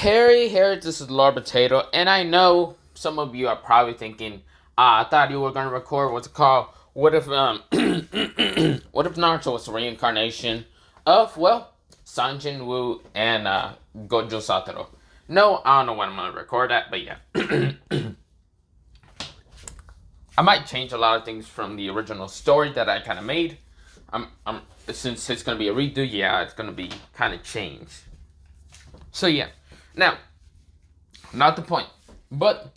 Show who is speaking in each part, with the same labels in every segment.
Speaker 1: Harry, this is Lord Potato, and I know some of you are probably thinking, I thought you were gonna record what's it called? What if what if Naruto was a reincarnation of Sanjin Woo and Gojo Satoru? No, I don't know when I'm gonna record that, but yeah. I might change a lot of things from the original story that I kind of made. I'm since it's gonna be a redo, yeah, it's gonna be kind of changed. So yeah, now, not the point, but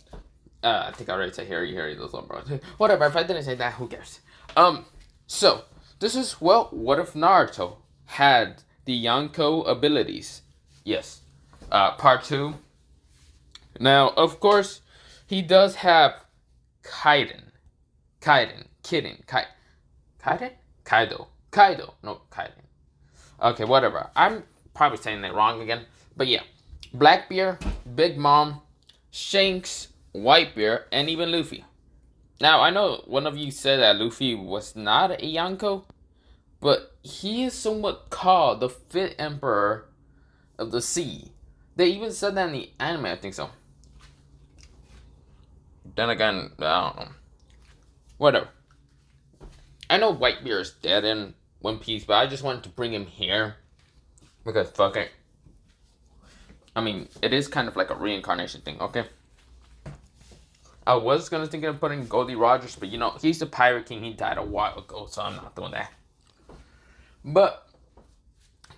Speaker 1: I think I already said Harry, those little bros. Whatever. If I didn't say that, who cares? So this is what if Naruto had the Yonko abilities? Yes. Part two. Now, of course, he does have Kaiden, Kaido. No, Kaiden. Okay, whatever. I'm probably saying it wrong again, but yeah. Blackbeard, Big Mom, Shanks, Whitebeard, and even Luffy. Now, I know one of you said that Luffy was not a Yonko, but he is somewhat called the Fifth Emperor of the Sea. They even said that in the anime, I think so. Then again, I don't know. Whatever. I know Whitebeard is dead in One Piece, but I just wanted to bring him here. Because fuck it. I mean, it is kind of like a reincarnation thing, okay? I was gonna think of putting Goldie Rogers, but he's the Pirate King. He died a while ago, so I'm not doing that. But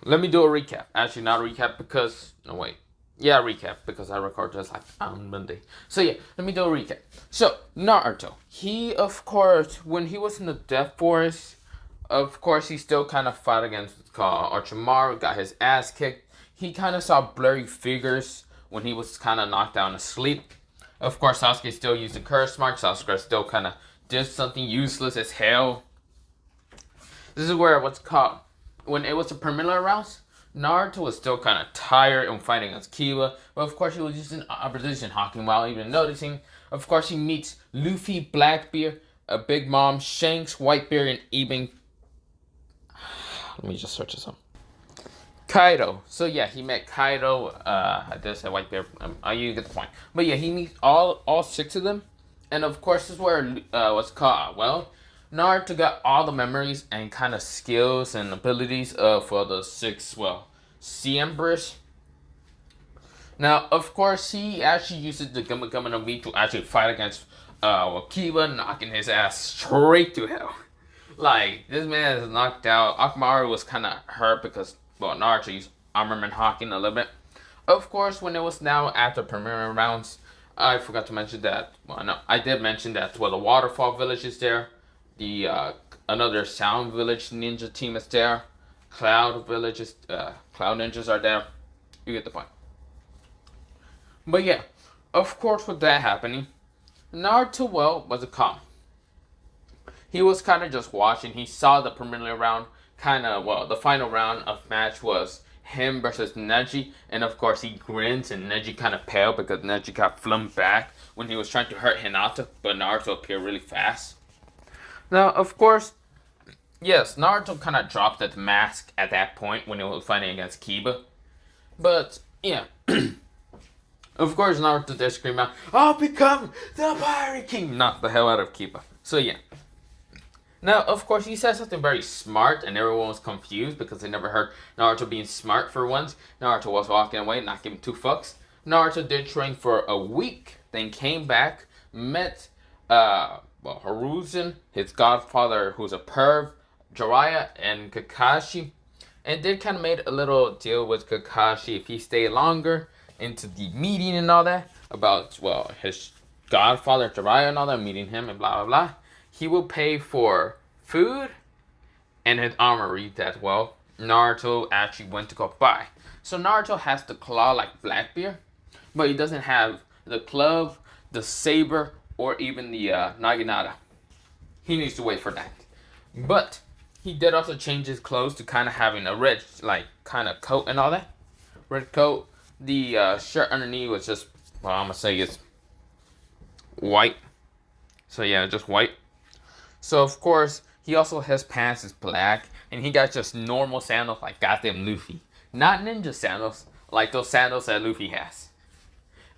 Speaker 1: let me do a recap. Actually, not a recap because recap because I record just like on Monday. So yeah, let me do a recap. So Naruto, he of course when he was in the Death Forest, of course he still kind of fought against Orochimaru, got his ass kicked. He kind of saw blurry figures when he was kind of knocked down asleep. Of course, Sasuke still used the curse mark. Sasuke still kind of did something useless as hell. This is where when it was the preliminary rounds, Naruto was still kind of tired and fighting against Kiba. But of course, he was using opposition hawking while even noticing. Of course, he meets Luffy, Blackbeard, a Big Mom, Shanks, Whitebeard, and even... Let me just search this up. Kaido. So yeah, he met Kaido. I did say Whitebeard. You get the point. But yeah, he meets all six of them, and of course, this is where what's called. Naruto got all the memories and kind of skills and abilities for the six Sea Emperors. Now, of course, he actually uses the Gumma Gumma no Mi to actually fight against Kiba, knocking his ass straight to hell. Like, this man is knocked out. Akamaru was kind of hurt because Naruto used armament hawking a little bit. Of course, when it was now after preliminary rounds, I forgot to mention that. I did mention that. The Waterfall Village is there. The another Sound Village ninja team is there. Cloud ninjas are there. You get the point. But yeah, of course, with that happening, Naruto was a calm. He was kind of just watching. He saw the preliminary round. The final round of match was him versus Neji, and of course he grins and Neji kind of pale because Neji got flung back when he was trying to hurt Hinata, but Naruto appeared really fast. Now, of course, yes, Naruto kind of dropped that mask at that point when he was fighting against Kiba, but yeah. Of course, Naruto did scream out, "I'll become the Pirate King!" Knock the hell out of Kiba. So yeah. Now, of course, he said something very smart, and everyone was confused because they never heard Naruto being smart for once. Naruto was walking away, not giving two fucks. Naruto did train for a week, then came back, met, Hiruzen, his godfather, who's a perv, Jiraiya, and Kakashi, and did kind of made a little deal with Kakashi if he stayed longer into the meeting and all that, about, his godfather, Jiraiya, and all that, meeting him and blah, blah, blah. He will pay for food and his armory that Naruto actually went to go buy. So Naruto has the claw like Blackbeard, but he doesn't have the club, the saber, or even the Naginata. He needs to wait for that. But he did also change his clothes to kind of having a red kind of coat and all that. Red coat. The shirt underneath was just, I'm going to say it's white. So yeah, just white. So, of course, he also, his pants is black, and he got just normal sandals like goddamn Luffy. Not ninja sandals, like those sandals that Luffy has.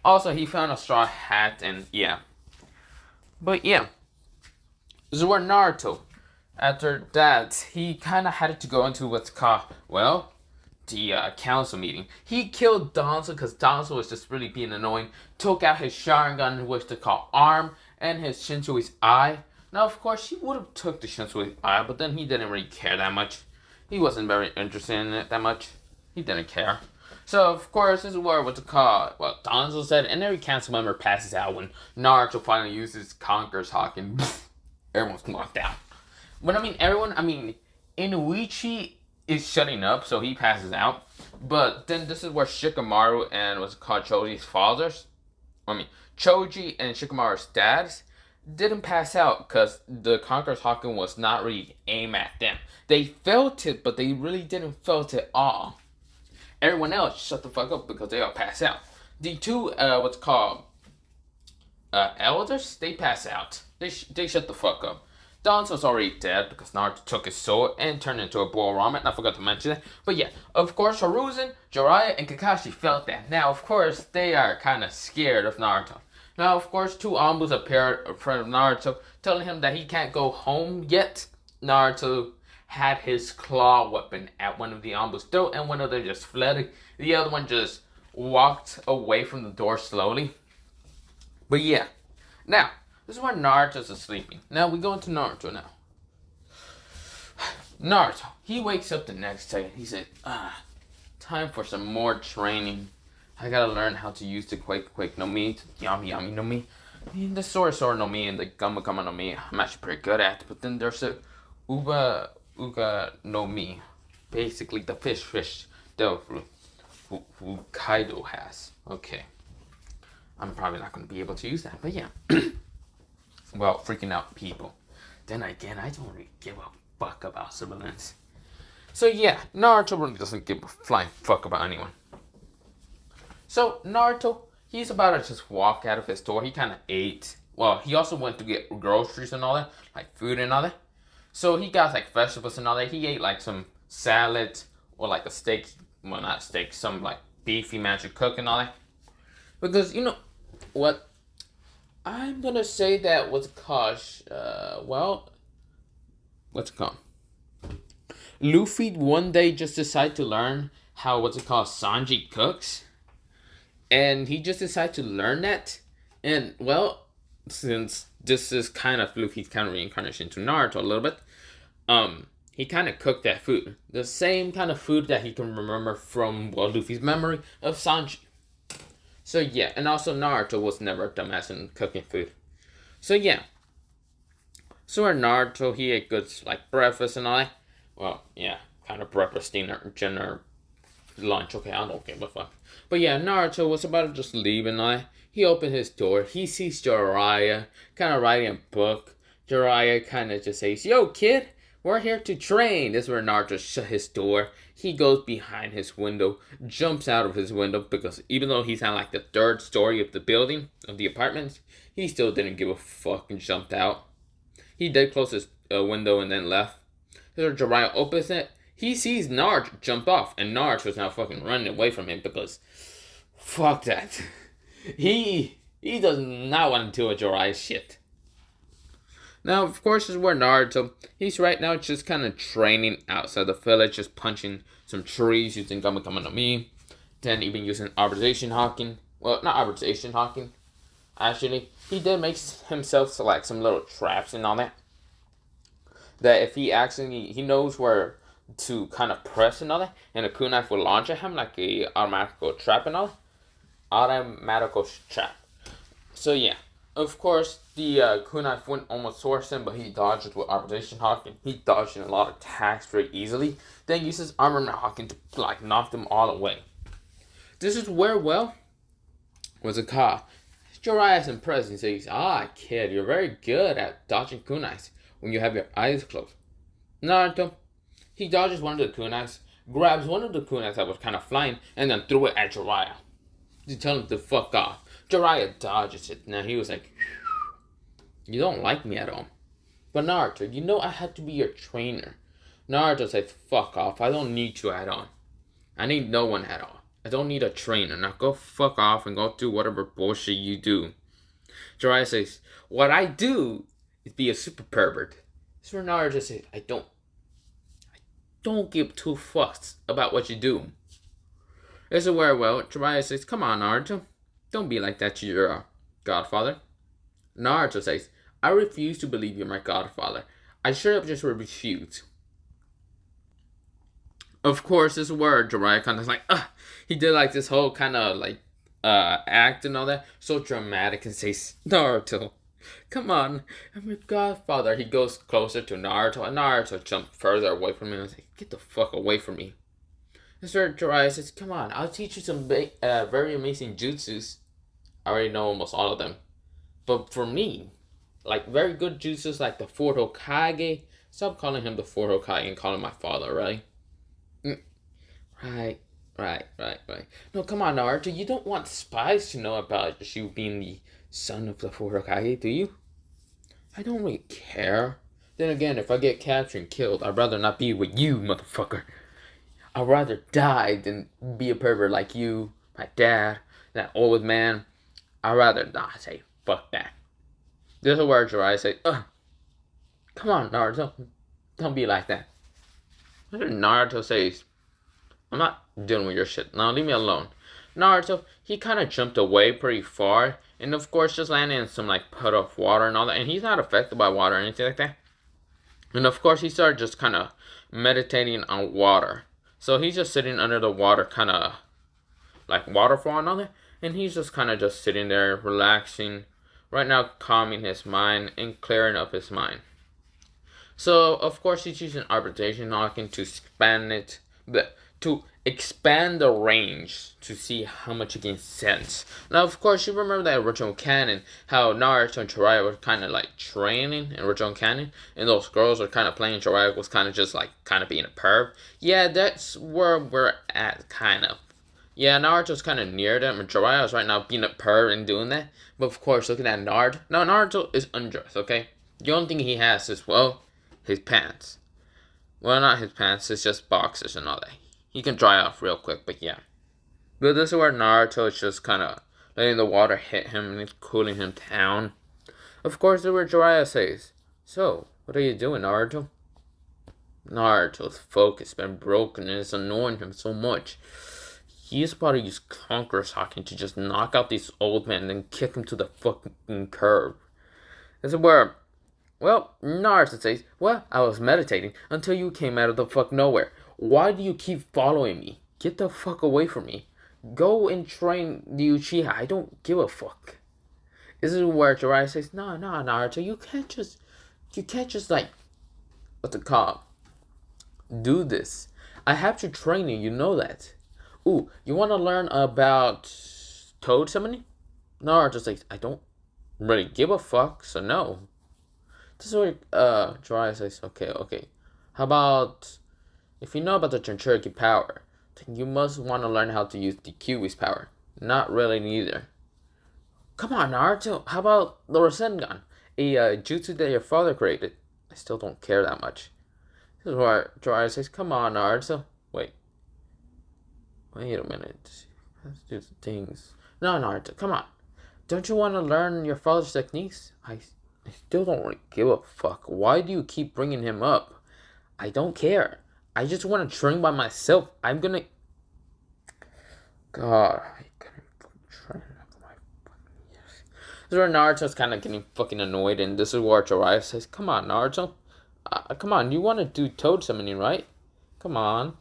Speaker 1: Also, he found a straw hat, and yeah. But yeah, this is where Naruto, after that, he kind of had to go into what's called, well, the council meeting. He killed Danzo because Danzo was just really being annoying. Took out his Sharingan, which they call arm, and his Shinsui's eye. Now, of course, he would have took the Shinsui's eye, but then he didn't really care that much. He wasn't very interested in it that much. He didn't care. So, of course, this is where what's it called? Well, Danzo said, and every council member passes out when Naruto finally uses Conqueror's Hawk, and everyone's knocked out. When I mean everyone, I mean Inuichi is shutting up, so he passes out. But then this is where Shikamaru and what's it called, Choji's fathers, Choji and Shikamaru's dads didn't pass out because the Conqueror's Hawking was not really aimed at them. They felt it, but they really didn't felt it all. Everyone else shut the fuck up because they all pass out. The two, elders, they pass out. They shut the fuck up. Danzo's already dead because Naruto took his sword and turned into a bowl of ramen. I forgot to mention that. But yeah, of course, Hiruzen, Jiraiya, and Kakashi felt that. Now, of course, they are kind of scared of Naruto. Now, of course, two Ambus appeared in front of Naruto, telling him that he can't go home yet. Naruto had his claw weapon at one of the Ambus' throat, and one of them just fled. The other one just walked away from the door slowly. But yeah, now, this is where Naruto's sleeping. Now, we go into Naruto now. Naruto, he wakes up the next day, and he said, time for some more training. I gotta learn how to use the Quake no Mi, the Yami no Mi, the Sora no Mi, and the Gama no Mi. I'm actually pretty good at. But then there's the Uga no Mi, basically the fish devil who Kaido has. Okay, I'm probably not gonna be able to use that, but yeah. Well, freaking out people. Then again, I don't really give a fuck about civilians. So yeah, Naruto really doesn't give a flying fuck about anyone. So, Naruto, he's about to just walk out of his store. He kind of ate. Well, he also went to get groceries and all that, like food and all that. So, he got like vegetables and all that. He ate like some salad or like a steak. Well, not a steak, some like beefy magic cook and all that. Because, you know what? I'm gonna say that what's it called? What's it called? Luffy one day just decided to learn how, Sanji cooks. And he just decided to learn that. And, well, since this is kind of Luffy's kind of reincarnation to Naruto a little bit, he kind of cooked that food. The same kind of food that he can remember from, well, Luffy's memory of Sanji. So, yeah. And also, Naruto was never a dumbass in cooking food. So, yeah. So, Naruto, he ate good, like, breakfast and all that. Well, yeah. Kind of breakfast, dinner, lunch. Okay, I don't give a fuck. But yeah, Naruto was about to just leave and all that. He opened his door. He sees Jiraiya kind of writing a book. Jiraiya kind of just says, "Yo, kid, we're here to train." This is where Naruto shut his door. He goes behind his window, jumps out of his window, because even though he's on like the third story of the building, of the apartments, he still didn't give a fuck and jumped out. He did close his window and then left. So Jiraiya opens it. He sees Naruto jump off, and Naruto was now fucking running away from him because fuck that. He does not want to deal with Jiraiya's shit. Now, of course, this is where Naruto, he's right now just kind of training outside the village, just punching some trees using Gama no Mi, then even using arbitration hawking. Well, not arbitration hawking, actually. He did make himself select some little traps and all that. That if he actually, he knows where to kind of press and all that, and a kunai will launch at him like a automatical trap and all that. Automatical trap. So yeah, of course the kunai wouldn't almost source him, but he dodged with arbitration hawking. He dodged in a lot of attacks very easily. Then uses armor hawking to like knock them all away. This is where, well, what's it called? Jiraiya's impressed and says, kid, you're very good at dodging kunais when you have your eyes closed. Naruto, he dodges one of the kunais, grabs one of the kunais that was kind of flying, and then threw it at Jiraiya. To tell him to fuck off. Jiraiya dodges it. Now he was like, you don't like me at all. But Naruto, you know I had to be your trainer. Naruto said, fuck off. I don't need you at all. I need no one at all. I don't need a trainer. Now go fuck off and go do whatever bullshit you do. Jiraiya says, what I do is be a super pervert. So Naruto says, I don't give two fucks about what you do. This is where, well, Jiraiya says, come on, Naruto. Don't be like that to your godfather. Naruto says, I refuse to believe you're my godfather. I straight up just refuse. Of course, this is where Jiraiya kind of like, he did like this whole kind of like act and all that, so dramatic, and says, Naruto, come on, I'm your godfather. He goes closer to Naruto, and Naruto jumps further away from him and says, get the fuck away from me. Mr. Jiraiya says, come on, I'll teach you some very amazing jutsus. I already know almost all of them. But for me, like very good jutsus like the fourth Hokage, stop calling him the fourth Hokage and call him my father, right? Right. No, come on, Naruto. You don't want spies to know about you being the son of the fourth Hokage, do you? I don't really care. Then again, if I get captured and killed, I'd rather not be with you, motherfucker. I'd rather die than be a pervert like you, my dad, that old man. I'd rather not say, fuck that. This is where Jiraiya says, come on, Naruto. Don't be like that. Naruto says, I'm not dealing with your shit. Now leave me alone. Naruto, he kind of jumped away pretty far. And of course, just landed in some like puddle of water and all that. And he's not affected by water or anything like that. And of course, he started just kind of meditating on water. So he's just sitting under the water, kind of like waterfall and all that. And he's just kind of just sitting there, relaxing. Right now, calming his mind and clearing up his mind. So, of course, he's using arbitration knocking to expand the range to see how much he can sense. Now, of course, you remember that original canon, how Naruto and Jiraiya were kind of like training in original canon, and those girls were kind of playing. Jiraiya was kind of just like kind of being a perv. Yeah, that's where we're at, kind of. Yeah, Naruto's kind of near them, and Jiraiya is right now being a perv and doing that. But of course, looking at Naruto, no, Naruto is undressed, okay? The only thing he has is, well, his pants. Well, not his pants, it's just boxers and all that. He can dry off real quick, but yeah. But this is where Naruto is just kind of letting the water hit him and it's cooling him down. Of course, this is where Jiraiya says, so, what are you doing, Naruto? Naruto's focus has been broken and it's annoying him so much. He's about to use Conqueror's Haki to just knock out these old men and then kick him to the fucking curb. This is where, well, Naruto says, well, I was meditating until you came out of the fuck nowhere. Why do you keep following me? Get the fuck away from me. Go and train the Uchiha. I don't give a fuck. This is where Jiraiya says, no, Naruto, you can't just like, what's it called? Do this. I have to train you, you know that. Ooh, you want to learn about toad summoning? Naruto says, I don't really give a fuck, so no. This is where Jiraiya says, okay. How about, if you know about the jinchuriki power, then you must want to learn how to use the Kyuubi's power. Not really neither. Come on, Naruto, how about the Rasengan? A jutsu that your father created. I still don't care that much. This is where Jiraiya says, come on, Naruto. Wait a minute. Let's do the things. No, Naruto, come on. Don't you want to learn your father's techniques? I still don't really give a fuck. Why do you keep bringing him up? I don't care. I just want to train by myself. I'm gonna... God, I couldn't fucking train after my fucking years. This is where Naruto's kind of getting fucking annoyed, and this is where Jiraiya says, come on, Naruto. Come on, you want to do toad summoning, right? Come on.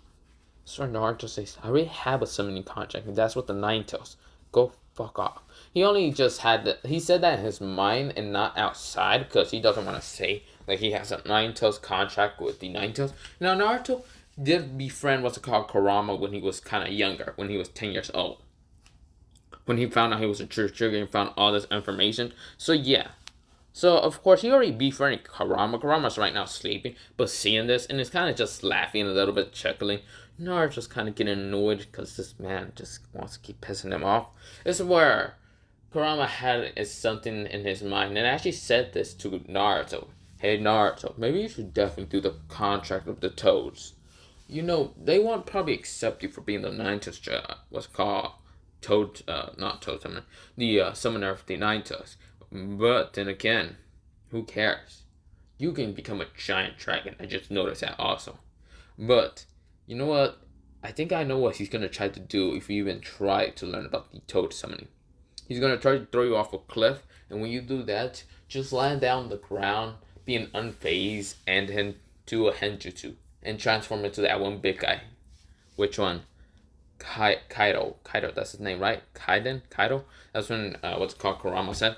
Speaker 1: Sir Naruto says, I already have a summoning contract, and that's what the Nine Tails. Go fuck off. He only just he said that in his mind and not outside, because he doesn't want to say that he has a Nine Tails contract with the Nine Tails. Now, Naruto did befriend what's it called, Kurama, when he was kind of younger, when he was 10 years old. When he found out he was a Jinchuriki and found all this information. So, yeah. So, of course, he already befriended Kurama. Kurama's right now sleeping, but seeing this, and he's kind of just laughing a little bit, chuckling. Naruto's kind of getting annoyed because this man just wants to keep pissing him off. This is where Kurama had something in his mind and actually said this to Naruto. Hey, Naruto, maybe you should definitely do the contract with the Toads. you know, they won't probably accept you for being the Ninetales, what's called Toad, not Toad Summoner, the Summoner of the Ninetales. But then again, who cares? You can become a giant dragon. I just noticed that also. But, you know what? I think I know what he's gonna try to do if you even try to learn about the Toad summoning. He's gonna try to throw you off a cliff, and when you do that, just land down on the ground, being unfazed, and then do a Henjutsu, and transform into that one big guy. Which one? Kaido. Kaido, that's his name, right? Kaido? That's when, what's it called, Kurama said.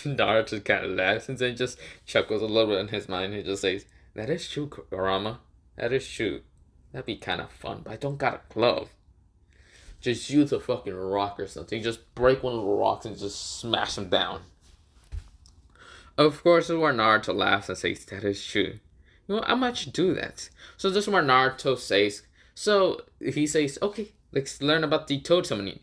Speaker 1: Naruto kind of laughs and then just chuckles a little bit in his mind. He just says, "That is true, Kurama. That is true. That'd be kind of fun, but I don't got a glove. Just use a fucking rock or something. Just break one of the rocks and just smash them down." Of course, this is where Naruto laughs and says, "That is true. You know, I might do that." So this is where Naruto says, so he says, "Okay, let's learn about the Toad summoning."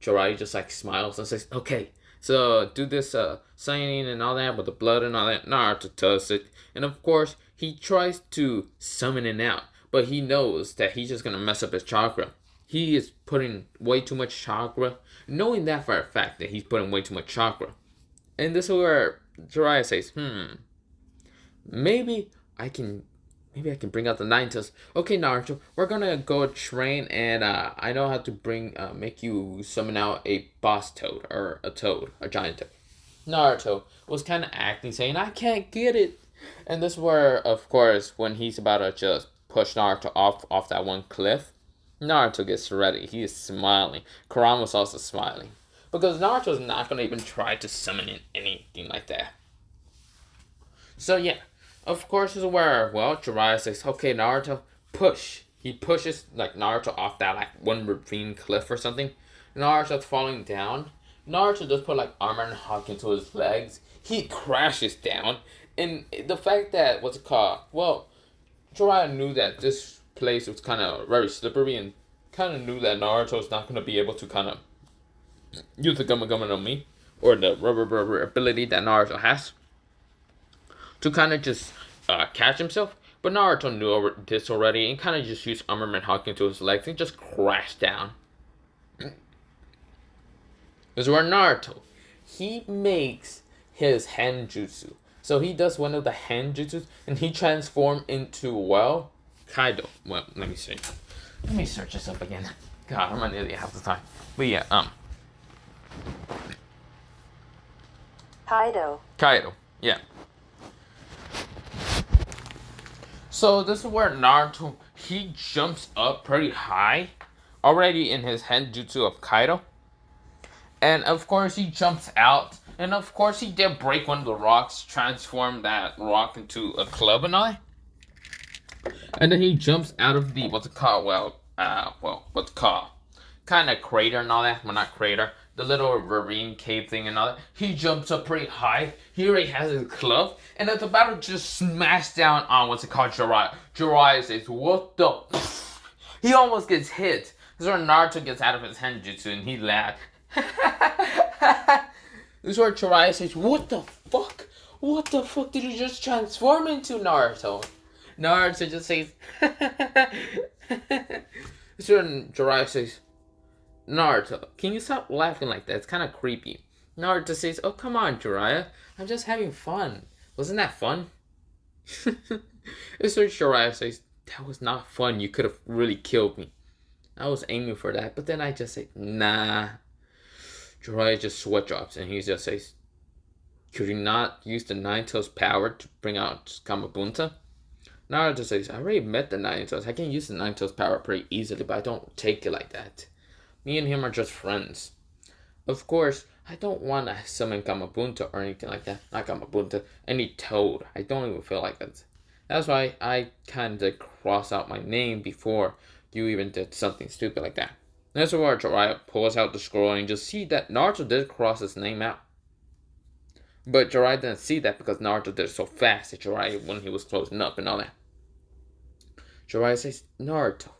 Speaker 1: Jiraiya just like smiles and says, "Okay, so do this signing and all that with the blood and all that." Naruto does it. And of course, he tries to summon it out. But he knows that he's just going to mess up his chakra. He is putting way too much chakra. Knowing that for a fact that he's putting way too much chakra. And this is where Jiraiya says, maybe I can bring out the Ninetales. Okay, Naruto, we're gonna go train, and I know how to make you summon out a boss toad, or a toad, a giant toad. Naruto was kind of acting, saying, "I can't get it." And this is where, of course, when he's about to just push Naruto off that one cliff, Naruto gets ready. He is smiling. Kurama's also smiling. Because Naruto's not gonna even try to summon in anything like that. So yeah. Of course, is where, well, Jiraiya says, "Okay, Naruto, push." He pushes, like, Naruto off that, like, one ravine cliff or something. Naruto's falling down. Naruto just put, like, armor and hug into his legs. He crashes down. And the fact that, what's it called? Well, Jiraiya knew that this place was kind of very slippery and kind of knew that Naruto's not going to be able to kind of use the Gama Gama no Mi, or the rubber ability that Naruto has, to kind of just catch himself. But Naruto knew this already and kind of just used armament hawking to his legs and just crashed down. This is where Naruto, he makes his Henjutsu. So he does one of the Henjutsus and he transforms into, well, Kaido. Well, let me see. Let me search this up again. God, I'm an idiot half the time. But yeah, Kaido, yeah. So this is where Naruto, he jumps up pretty high, already in his Henjutsu of Kaido. And of course he jumps out, and of course he did break one of the rocks, transform that rock into a club and all. And then he jumps out of the, what's it called? What's it called? Kind of crater and all that. Well, not crater. The little ravine cave thing and all that. He jumps up pretty high. He already has his club. And it's about to just smash down on, what's it called, Jiraiya. Jiraiya says, "What the?" He almost gets hit. This is where Naruto gets out of his Henjutsu and he laughs. This is where Jiraiya says, "What the fuck? What the fuck did you just transform into, Naruto?" Naruto just says, this is where Jiraiya says, "Naruto, can you stop laughing like that? It's kind of creepy." Naruto says, "Oh, come on, Jiraiya. I'm just having fun. Wasn't that fun?" This is where Jiraiya says, "That was not fun. You could have really killed me. I was aiming for that." But then I just say, "Nah." Jiraiya just sweat drops and he just says, "Could you not use the Ninetales power to bring out Kamabunta?" Naruto says, "I already met the Ninetales. I can use the Ninetales power pretty easily, but I don't take it like that. Me and him are just friends. Of course, I don't want to summon Kamabunta or anything like that. Not Kamabunta, any toad. I don't even feel like that. That's why I kind of cross out my name before you even did something stupid like that." That's where Jiraiya pulls out the scroll and just see that Naruto did cross his name out. But Jiraiya didn't see that because Naruto did it so fast that Jiraiya, when he was closing up and all that. Jiraiya says, "Naruto,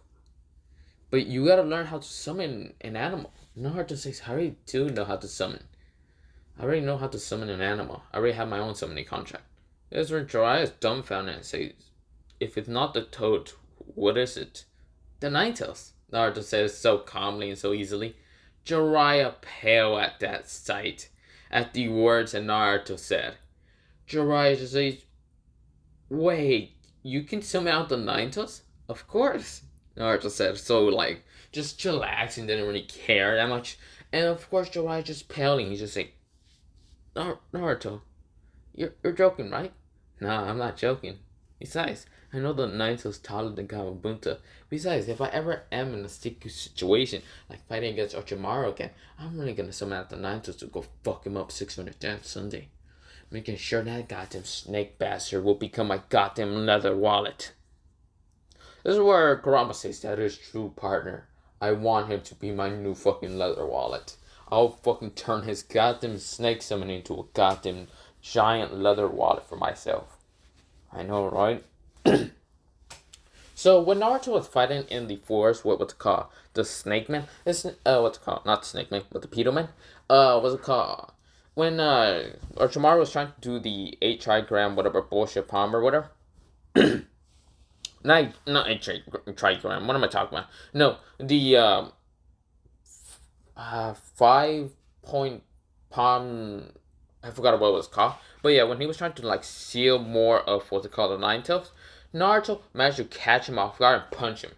Speaker 1: but you gotta learn how to summon an animal." Naruto says, "I already do know how to summon. I already know how to summon an animal. I already have my own summoning contract." That's where Jiraiya is dumbfounded and says, "If it's not the toad, what is it? The Ninetales, Naruto says so calmly and so easily. Jiraiya paled at that sight, at the words that Naruto said. Jiraiya just says, wait, you can summon out the Ninetales? Of course, Naruto said, so like, just chillaxing, didn't really care that much. And of course, Jiraiya just paling, he's just like, Naruto, you're joking, right? No, I'm not joking. Besides, I know the Naruto's taller than Kabuto. Besides, if I ever am in a sticky situation, like fighting against Orochimaru again, I'm really gonna summon out the Naruto to go fuck him up 600 times Sunday. Making sure that goddamn snake bastard will become my goddamn leather wallet. This is where Kurama says that his true partner. I want him to be my new fucking leather wallet. I'll fucking turn his goddamn snake summoning into a goddamn giant leather wallet for myself. I know, right? So when Naruto was fighting in the forest, what's it called? The Snake Man? What's it called? Not the Snake Man, but the Pedo Man? What's it called? When Orochimaru was trying to do the 8 trigram whatever bullshit palm or whatever. not 8 trigram. What am I talking about? No, the 5-point palm. I forgot what it was called. But yeah, when he was trying to like seal more of what's it called, the Ninetales, Naruto managed to catch him off guard and punch him.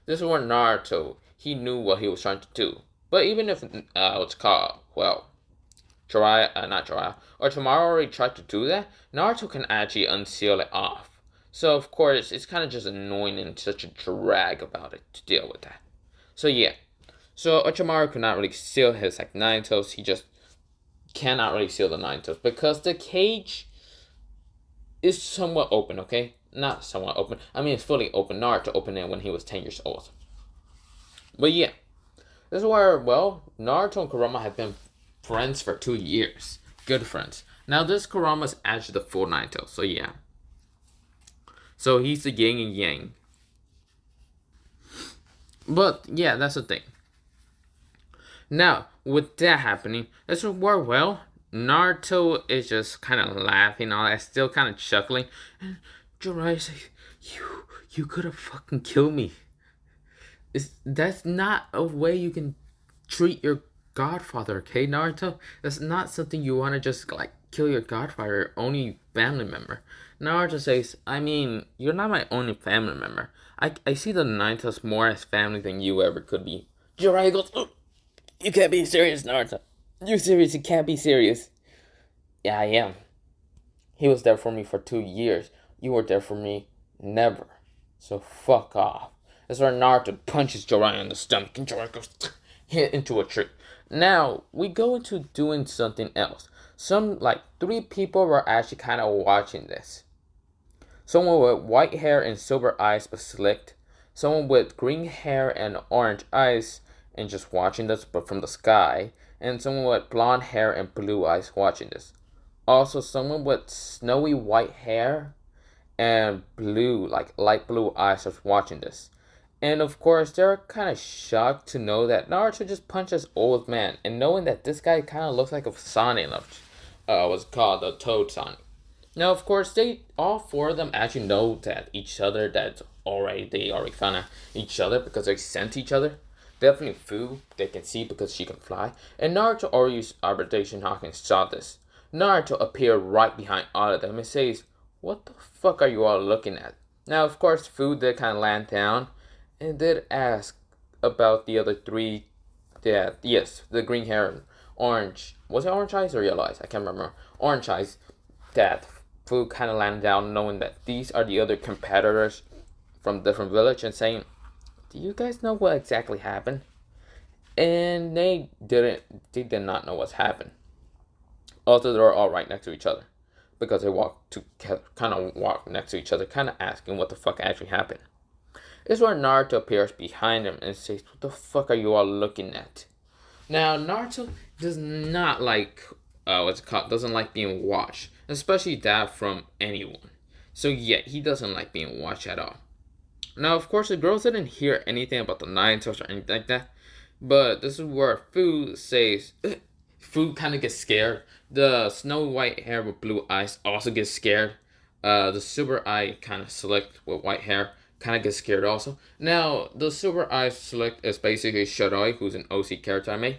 Speaker 1: This is where Naruto, he knew what he was trying to do. But even if what's it called, well, not Jiraiya, Orochimaru already tried to do that, Naruto can actually unseal it off. So of course, it's kind of just annoying and such a drag about it to deal with that. So yeah, so Orochimaru could not really seal his like Ninetales. He just cannot really seal the Ninetales because the cage is somewhat open, okay? Not somewhat open. I mean, it's fully open. Naruto opened it when he was 10 years old. But yeah, this is where, well, Naruto and Kurama have been friends for 2 years. Good friends. Now, this Kurama is actually the full Ninetales, so yeah. So he's the yin and yang. But yeah, that's the thing. Now, with that happening, that's where, well, Naruto is just kind of laughing, all that, still kind of chuckling. And Jiraiya's like, you could have fucking killed me. That's not a way you can treat your godfather, okay, Naruto? That's not something you want to just, like, kill your godfather, your only family member. Naruto says, I mean, you're not my only family member. I see the Ninetales more as family than you ever could be. Jiraiya goes, oh, you can't be serious, Naruto. You're serious, you can't be serious. Yeah, I am. He was there for me for 2 years. You were there for me never. So fuck off. That's where Naruto punches Jiraiya in the stomach and Jiraiya goes hit into a tree. Now, we go into doing something else. Some, like, 3 people were actually kind of watching this. Someone with white hair and silver eyes but slicked. Someone with green hair and orange eyes and just watching this but from the sky. And someone with blonde hair and blue eyes watching this. Also, someone with snowy white hair and blue, like light blue eyes was watching this. And of course, they're kind of shocked to know that Naruto just punched this old man. And knowing that this guy kind of looks like a Sonic, what's called the Toad Sonic. Now, of course, all 4 of them actually know that each other, they already found out each other because they sent each other. Definitely Fu, they can see because she can fly. And Naruto already used Arbitration Hawk and saw this. Naruto appeared right behind all of them and says, what the fuck are you all looking at? Now, of course, Fu did kind of land down and did ask about the other 3. Yes, the green hair, orange. Was it orange eyes or yellow eyes? I can't remember. Orange eyes. That Fu kind of landed down knowing that these are the other competitors from different village and saying, do you guys know what exactly happened? And they did not know what's happened. Also, they were all right next to each other because they kind of walk next to each other, kind of asking what the fuck actually happened. This is where Naruto appears behind them and says, what the fuck are you all looking at? Now, Naruto does not like, doesn't like being watched, especially that from anyone. So yeah, he doesn't like being watched at all. Now, of course, the girls didn't hear anything about the Ninetales or anything like that, but this is where Fu says, Fu kind of gets scared. The snowy white hair with blue eyes also gets scared. The silver eye kind of slick with white hair kind of get scared also. Now, the Silver Eyes select is basically Shiroi, who's an OC character I made.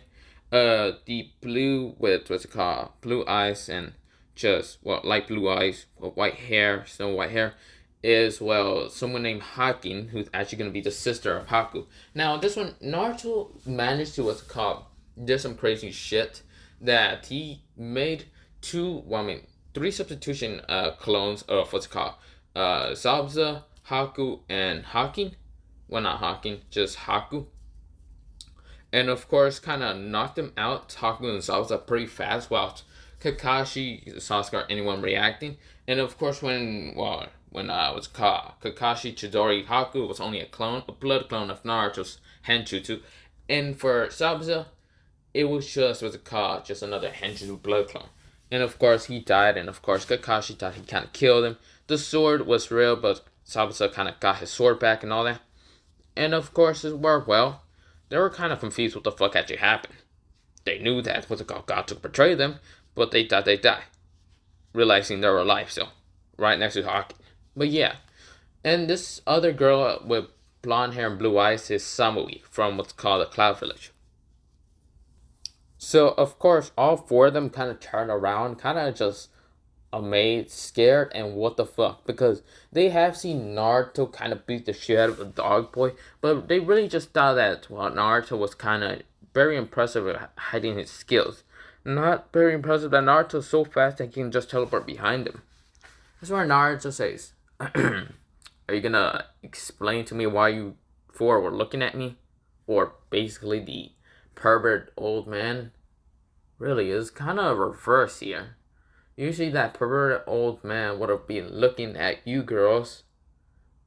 Speaker 1: The blue with, what's it called? Blue eyes and just, well, light blue eyes with white hair, snow white hair, is, well, someone named Hakin, who's actually going to be the sister of Haku. Now, this one, Naruto managed to, what's it called? Did some crazy shit that he made three substitution clones of, what's it called? Zabuza, Haku, and Hakin. Well, not Hakin, just Haku. And of course, kind of knocked them out, Haku and Zabuza, pretty fast, while Kakashi, Sasuke, or anyone reacting. And of course, when it was called Kakashi, Chidori, Haku was only a blood clone of Naruto's Henjutsu. And for Zabuza, it was just, just another Henjutsu blood clone. And of course, he died, and of course, Kakashi thought he kind of killed him. The sword was real, but Zabuza kind of got his sword back and all that. And of course, it worked well. They were kind of confused what the fuck actually happened. They knew that God to betray them, but they thought they'd die, realizing they were alive still, right next to Hawking. But yeah, and this other girl with blonde hair and blue eyes is Samui from what's called the Cloud Village. So of course, all four of them kind of turned around, kind of just amazed, scared, and what the fuck, because they have seen Naruto kind of beat the shit out of the dog boy, but they really just thought that, well, Naruto was kind of very impressive at hiding his skills. Not very impressive that Naruto's so fast that he can just teleport behind him. That's where Naruto says, are you gonna explain to me why you four were looking at me? Or basically the pervert old man? Really, it's kind of reverse here. Usually that perverted old man would have been looking at you girls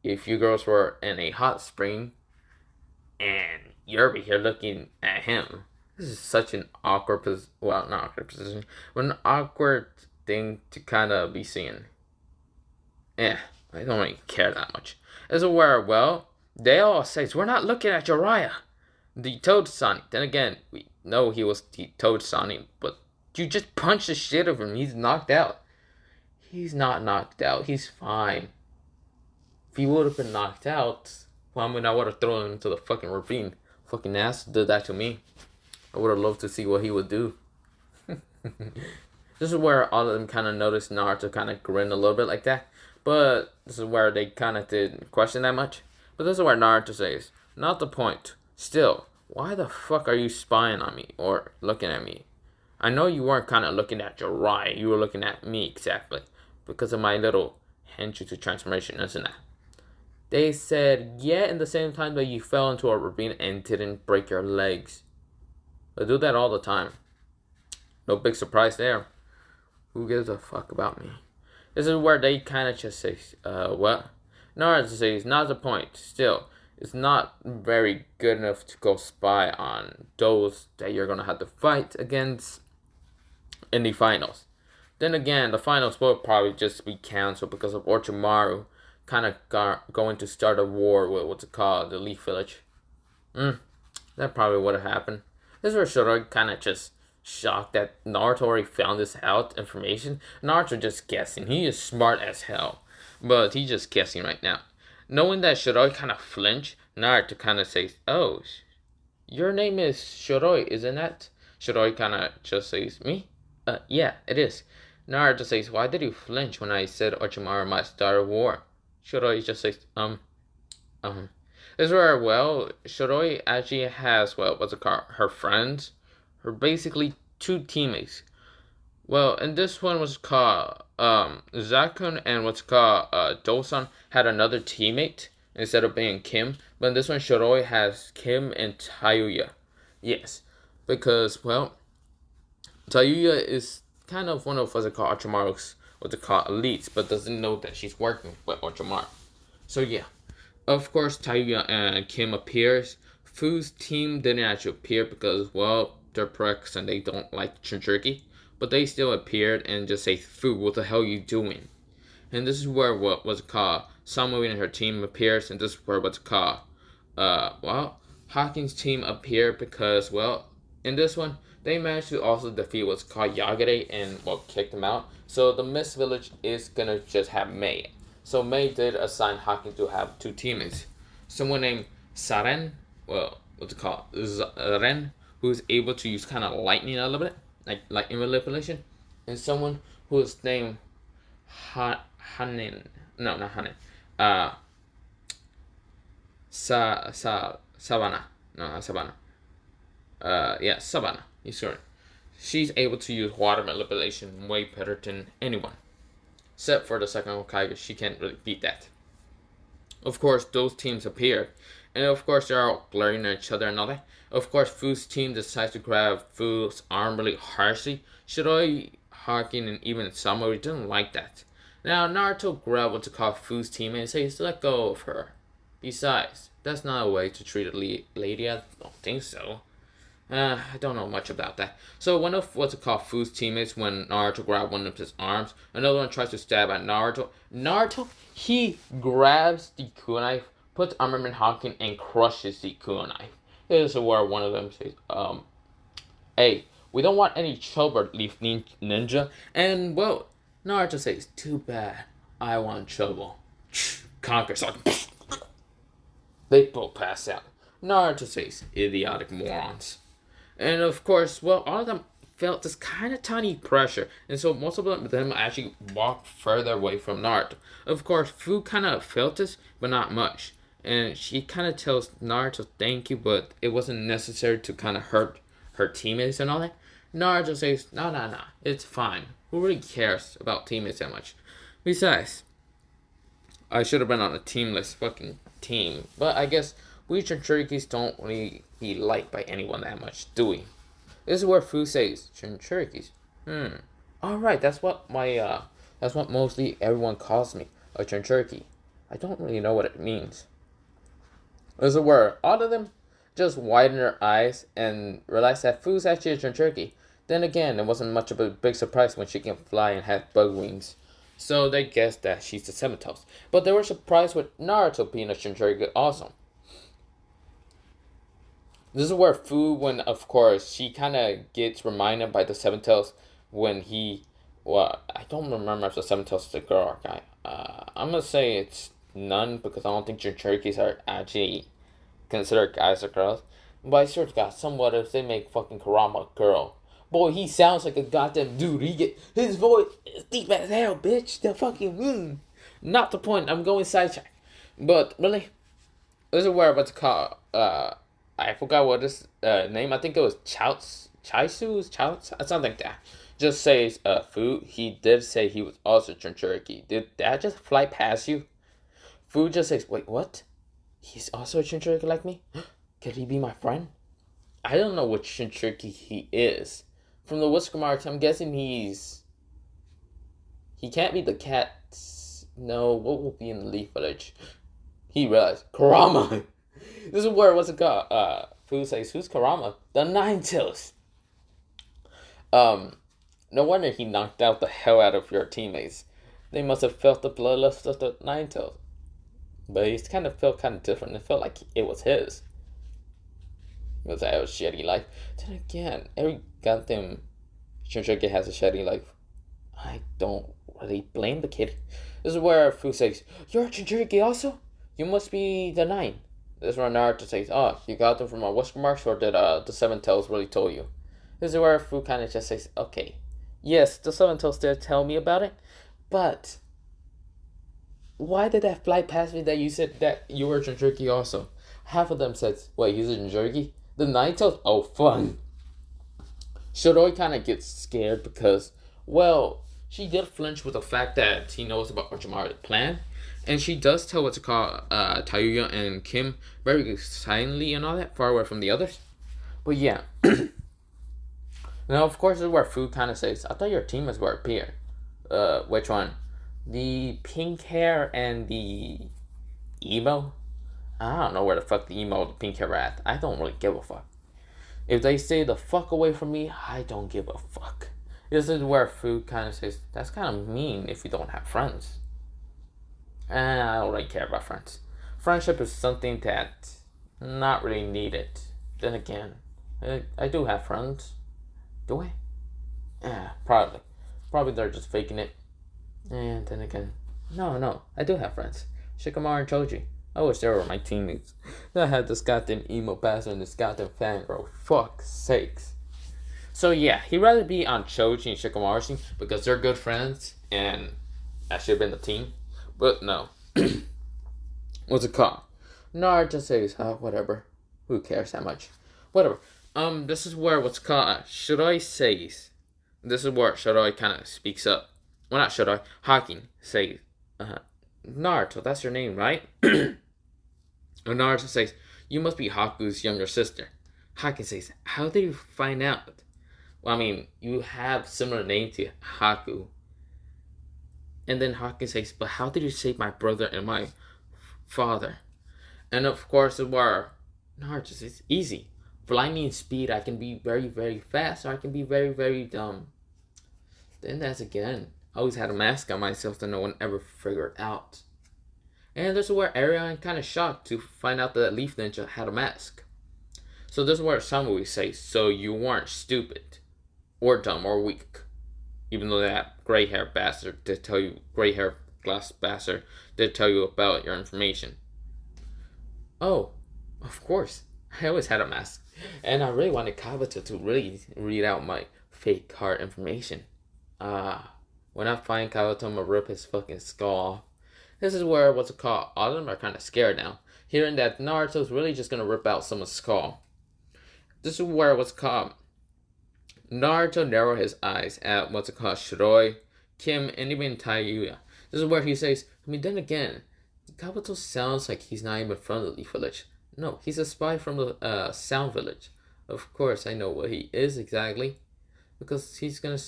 Speaker 1: if you girls were in a hot spring, and you're over here looking at him. This is such an awkward position. Well, not awkward position, but an awkward thing to kind of be seeing. I don't really care that much. As a where, well, they all say, we're not looking at Jiraiya, the Toad Sonic. Then again, we know he was the Toad Sonic, but you just punched the shit out of him. He's knocked out. He's not knocked out. He's fine. If he would have been knocked out, well, I mean, I would have thrown him into the fucking ravine. Fucking ass did that to me. I would have loved to see what he would do. This is where all of them kind of noticed Naruto kind of grin a little bit like that. But this is where they kind of didn't question that much. But this is where Naruto says, not the point. Still, why the fuck are you spying on me or looking at me? I know you weren't kind of looking at Jiraiya. You were looking at me exactly. Because of my little Henjutsu transformation, isn't it? They said, yeah, in the same time that you fell into a ravine and didn't break your legs. They do that all the time. No big surprise there. Who gives a fuck about me? This is where they kind of just say, what? Naruto says, not the point. Still, it's not very good enough to go spy on those that you're going to have to fight against in the finals. Then again, the finals will probably just be cancelled because of Orochimaru kind of going to start a war with what's it called, the Leaf Village. That probably would have happened. This is where Shiroi kind of just shocked that Naruto already found this out information. Naruto just guessing. He is smart as hell, but he's just guessing right now. Knowing that Shiroi kind of flinched, Naruto kind of says, oh, your name is Shiroi, isn't it? Shiroi kind of just says, me? Yeah, it is. Naruto says, why did you flinch when I said Orochimaru might start a war? Shiroi just says, This is where, well, Shiroi actually has, well, what's it called? Her friends. Her basically two teammates. Well, and this one was called, Zakun and what's called, Dosan had another teammate instead of being Kim. But in this one, Shiroi has Kim and Tayuya. Yes, because, well, Tayuya is kind of one of what's it called, Orochimaru's, what's it called, elites, but doesn't know that she's working with Orochimaru. So yeah, of course, Tayuya and Kim appears. Fu's team didn't actually appear because, well, they're pricks and they don't like jinchuriki. But they still appeared and just say, Fu, what the hell are you doing? And this is where what was called, Samui and her team appears, and this is where what's called, well, Hawkins' team appeared because, well, in this one, they managed to also defeat what's called Yagare and, well, kick them out. So the Mist Village is gonna just have Mei. So May did assign Haki to have two teammates. Someone named Saren, well, what's it called? Ren, who's able to use kind of lightning a little bit, like lightning manipulation. And someone who is named Hanin. No, not Hanin. Uh, Savannah. No, not Savannah. Yeah, Savannah. He's sorry. She's able to use water manipulation way better than anyone. Except for the second Hokage, she can't really beat that. Of course, those teams appeared. And of course, they're all glaring at each other and all that. Of course, Fu's team decides to grab Fu's arm really harshly. Shiroi, Hakin, and even Samurai didn't like that. Now, Naruto grabbed what's called Fu's teammate and says, let go of her. Besides, that's not a way to treat a lady. I don't think so. I don't know much about that. So one of what's it called Fu's teammates, when Naruto grabbed one of his arms, another one tries to stab at Naruto. Naruto, he grabs the kunai, puts armament Hakin, and crushes the kunai. This is where one of them says, hey, we don't want any trouble, Leaf Ninja. And, well, Naruto says, too bad, I want trouble. Conquer, so they both pass out. Naruto says, idiotic morons. And of course, well, all of them felt this kind of tiny pressure. And so most of them actually walked further away from Naruto. Of course, Fu kind of felt this, but not much. And she kind of tells Naruto thank you, but it wasn't necessary to kind of hurt her teammates and all that. Naruto says, no, it's fine. Who really cares about teammates that much? Besides, I should have been on a teamless fucking team. But I guess we Jinchurikis don't really be liked by anyone that much, do we? This is where Fu says, Jinchurikis. Alright, that's what mostly everyone calls me, a Jinchuriki. I don't really know what it means. This is where all of them just widen their eyes and realize that Fu's actually a Jinchuriki. Then again, it wasn't much of a big surprise when she can fly and have bug wings. So they guessed that she's the Seven Toes. But they were surprised with Naruto being a Jinchuriki also. This is where Fu, when of course she kind of gets reminded by the Seven Tails when I don't remember if the Seven Tails is a girl or guy. I'm gonna say it's none because I don't think Jinchurikis are actually considered guys or girls. But I swear to God, somewhat if they make fucking Kurama a girl. Boy, he sounds like a goddamn dude. His voice is deep as hell, bitch. The fucking Not the point. I'm going sidetrack. But really, this is where what's called I forgot what his name. I think it was Chaisu, something like that. Just says Fu. He did say he was also Jinchuriki. Did that just fly past you? Fu just says, wait, what? He's also a Jinchuriki like me? Could he be my friend? I don't know which Jinchuriki he is. From the Whisker Marks, I'm guessing he can't be the cat. No, what will be in the Leaf Village? He realized, Kurama! This is where, what's it called? Fu says, who's Kurama? The Nine Tails. No wonder he knocked out the hell out of your teammates. They must have felt the bloodlust of the Nine Tails. But he kind of felt kind of different. It felt like it was his. It was a shitty life. Then again, every goddamn Jinchuriki has a shitty life. I don't really blame the kid. This is where Fu says, you're a Jinchuriki also? You must be the Nine. This is where Naruto says, oh, you got them from our Whisker Marks, or did the Seven Tails really tell you? This is where Fu kind of just says, okay, yes, the Seven Tails did tell me about it, but why did that fly past me that you said that you were a Jinchuriki also? Half of them said, wait, he's a Jinchuriki? The Nine Tails? Oh, fun. Shiroi kind of gets scared because, well, she did flinch with the fact that he knows about Orochimaru's plan. And she does tell what's it called, Tayuya and Kim very silently and all that, far away from the others. But yeah. Now, of course, this is where Fu kind of says, I thought your team was where it appeared. Which one? The pink hair and the emo? I don't know where the fuck the emo or the pink hair are at. I don't really give a fuck. If they stay the fuck away from me, I don't give a fuck. This is where Fu kind of says, that's kind of mean if you don't have friends. And I don't really care about friends. Friendship is something that not really needed. Then again, I do have friends. Do I? Yeah, probably. Probably they're just faking it. And then again, No, I do have friends. Shikamaru and Choji. I wish they were my teammates. I had this goddamn emo bastard and this goddamn fangirl. Fuck's sakes. So yeah, he'd rather be on Choji and Shikamaru's team because they're good friends and that should have been the team. But no. What's it called? Naruto says, whatever. Who cares that much? Whatever. This is where what's called Shiroi says. This is where Shiroi kind of speaks up. Well, not Shiroi. Hakin says, Naruto, that's your name, right? And Naruto says, you must be Haku's younger sister. Hakin says, how did you find out? Well, I mean, you have similar name to Haku. And then Hakin says, but how did you save my brother and my father? And of course, it were Naruto says, it's easy. Lightning speed, I can be very, very fast, or I can be very, very dumb. Then that's again. I always had a mask on myself that no one ever figured out. And this is where everyone kind of shocked to find out that Leaf Ninja had a mask. So this is where Samui says, so you weren't stupid, or dumb, or weak. Even though that gray hair bastard did tell you, gray hair glass bastard did tell you about your information. Oh, of course. I always had a mask. And I really wanted Kabuto to really read out my fake card information. When I find Kabuto, I'm gonna rip his fucking skull off. This is where, what's it called? All of them are kind of scared now. Hearing that Naruto's really just gonna rip out someone's skull. This is where, what's it called? Naruto narrowed his eyes at, what's it called? Shiroi, Kim, and even Taiyuya. This is where he says, I mean, then again, Kabuto sounds like he's not even from the Leaf Village. No, he's a spy from the Sound Village. Of course, I know what he is exactly. Because he's gonna...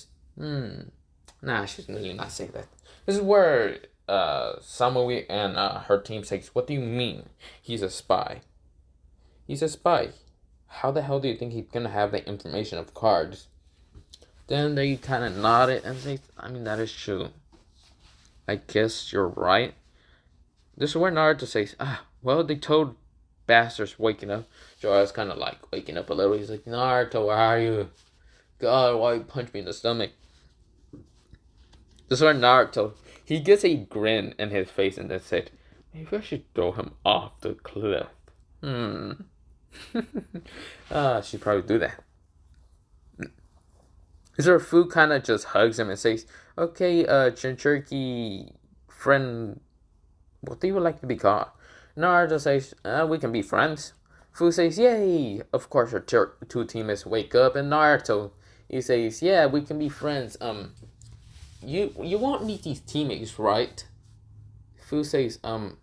Speaker 1: Nah, I should really not say that. This is where Samui and her team says, what do you mean he's a spy? He's a spy. How the hell do you think he's gonna have the information of cards? Then they kind of nodded and say, I mean, that is true. I guess you're right. This is where Naruto says, well, they told bastards waking up. Jiraiya's kind of like waking up a little. He's like, Naruto, where are you? God, why you punch me in the stomach? This is where Naruto, he gets a grin in his face and then said, maybe I should throw him off the cliff. I should probably do that. His Fu kind of just hugs him and says, okay, jinchuriki friend, what do you like to be called? Naruto says, we can be friends. Fu says, yay! Of course, our two teammates wake up, and Naruto, he says, yeah, we can be friends. You won't need these teammates, right? Fu says, no,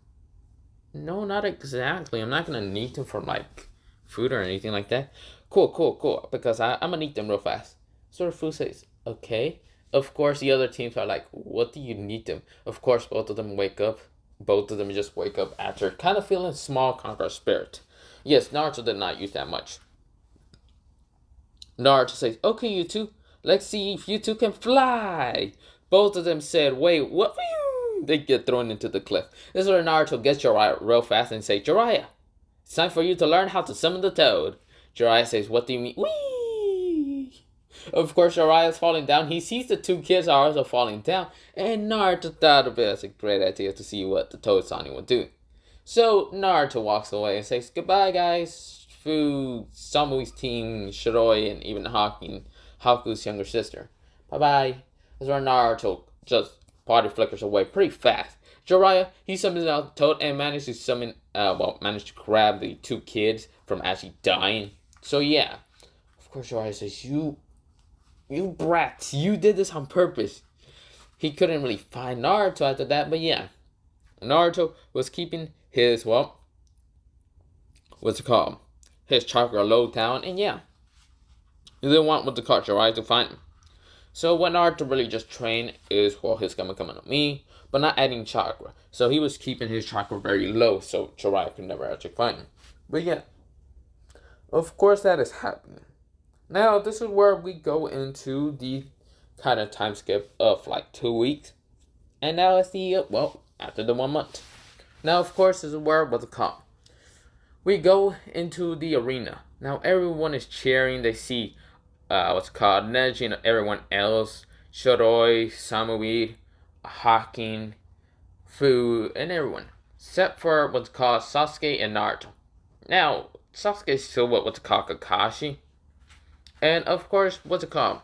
Speaker 1: not exactly. I'm not gonna need them for, like, food or anything like that. Cool, because I'm gonna need them real fast. So Fu says, okay. Of course, the other teams are like, what do you need them? Of course, both of them wake up. Both of them just wake up after kind of feeling small conqueror spirit. Yes, Naruto did not use that much. Naruto says, okay, you two, let's see if you two can fly. Both of them said, wait, what? They get thrown into the cliff. This is where Naruto gets Jiraiya real fast and says, Jiraiya, it's time for you to learn how to summon the toad. Jiraiya says, what do you mean? Whee! Of course, Jiraiya's falling down. He sees the two kids are also falling down. And Naruto thought of it as a great idea to see what the Toad Sonic would do. So Naruto walks away and says, goodbye, guys. Fu, Samui's team, Shiroi, and even Haku's younger sister. Bye-bye. That's where Naruto just body flickers away pretty fast. Jiraiya, he summons out the Toad and managed to grab the two kids from actually dying. So yeah. Of course, Jiraiya says, you brats, you did this on purpose. He couldn't really find Naruto after that, but yeah. Naruto was keeping his, his chakra low down, and yeah. He didn't want Jiraiya to find him. So what Naruto really just trained is, his Kamikama no Mi, but not adding chakra. So he was keeping his chakra very low, so Jiraiya could never actually find him. But yeah. Of course that is happening. Now, this is where we go into the kind of time skip of like 2 weeks. And now it's the, after the 1 month. Now, of course, this is where what's it called? We go into the arena. Now, everyone is cheering. They see, Neji and everyone else. Shiroi, Samui, Hakin, food, and everyone, except for what's called Sasuke and Naruto. Now, Sasuke's still what's called Kakashi, and of course, what's it called?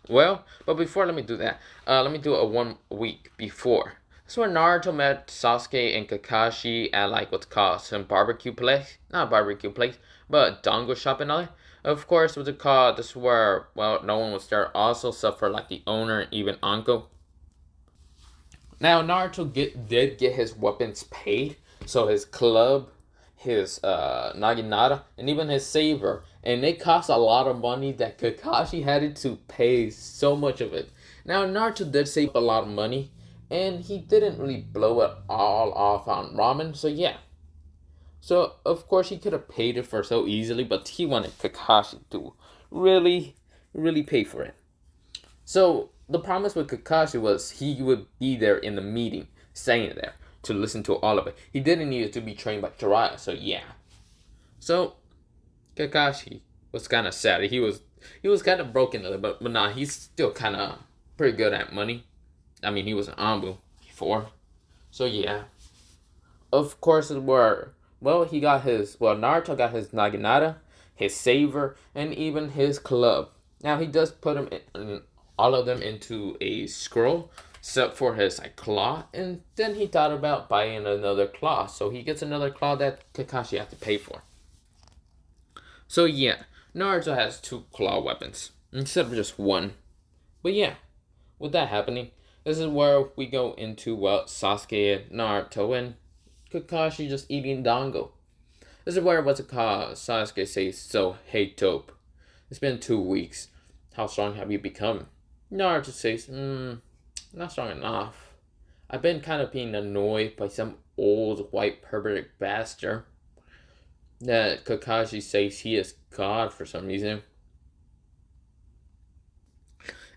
Speaker 1: Well, but before let me do that, let me do it 1 week before. That's where Naruto met Sasuke and Kakashi at like what's called some barbecue place. Not barbecue place, but a dango shop and all that. Of course, what's it called? This is where, well, no one was there also, except for like the owner and even uncle. Now, Naruto did get his weapons paid. So his club, his Naginata, and even his saber. And it cost a lot of money that Kakashi had to pay so much of it. Now, Naruto did save a lot of money. And he didn't really blow it all off on ramen. So, yeah. So, of course, he could have paid it for so easily. But he wanted Kakashi to really, really pay for it. So, the promise with Kakashi was he would be there in the meeting, staying there to listen to all of it. He didn't need to be trained by Jiraiya, so yeah. So Kakashi was kind of sad. He was kind of broken a little bit, but nah, he's still kind of pretty good at money. I mean, he was an Ambu before, so yeah. Of course, he got Naruto got his Naginata, his saber, and even his club. Now he does put him in all of them into a scroll, except for his claw, and then he thought about buying another claw, so he gets another claw that Kakashi has to pay for. So yeah, Naruto has 2 claw weapons instead of just 1. But yeah, with that happening, this is where we go into Sasuke and Naruto and Kakashi just eating dango. This is where Sasuke says, "So hey dope, it's been 2 weeks. How strong have you become?" Naruto says, not strong enough. I've been kind of being annoyed by some old white pervert bastard. That Kakashi says he is God for some reason.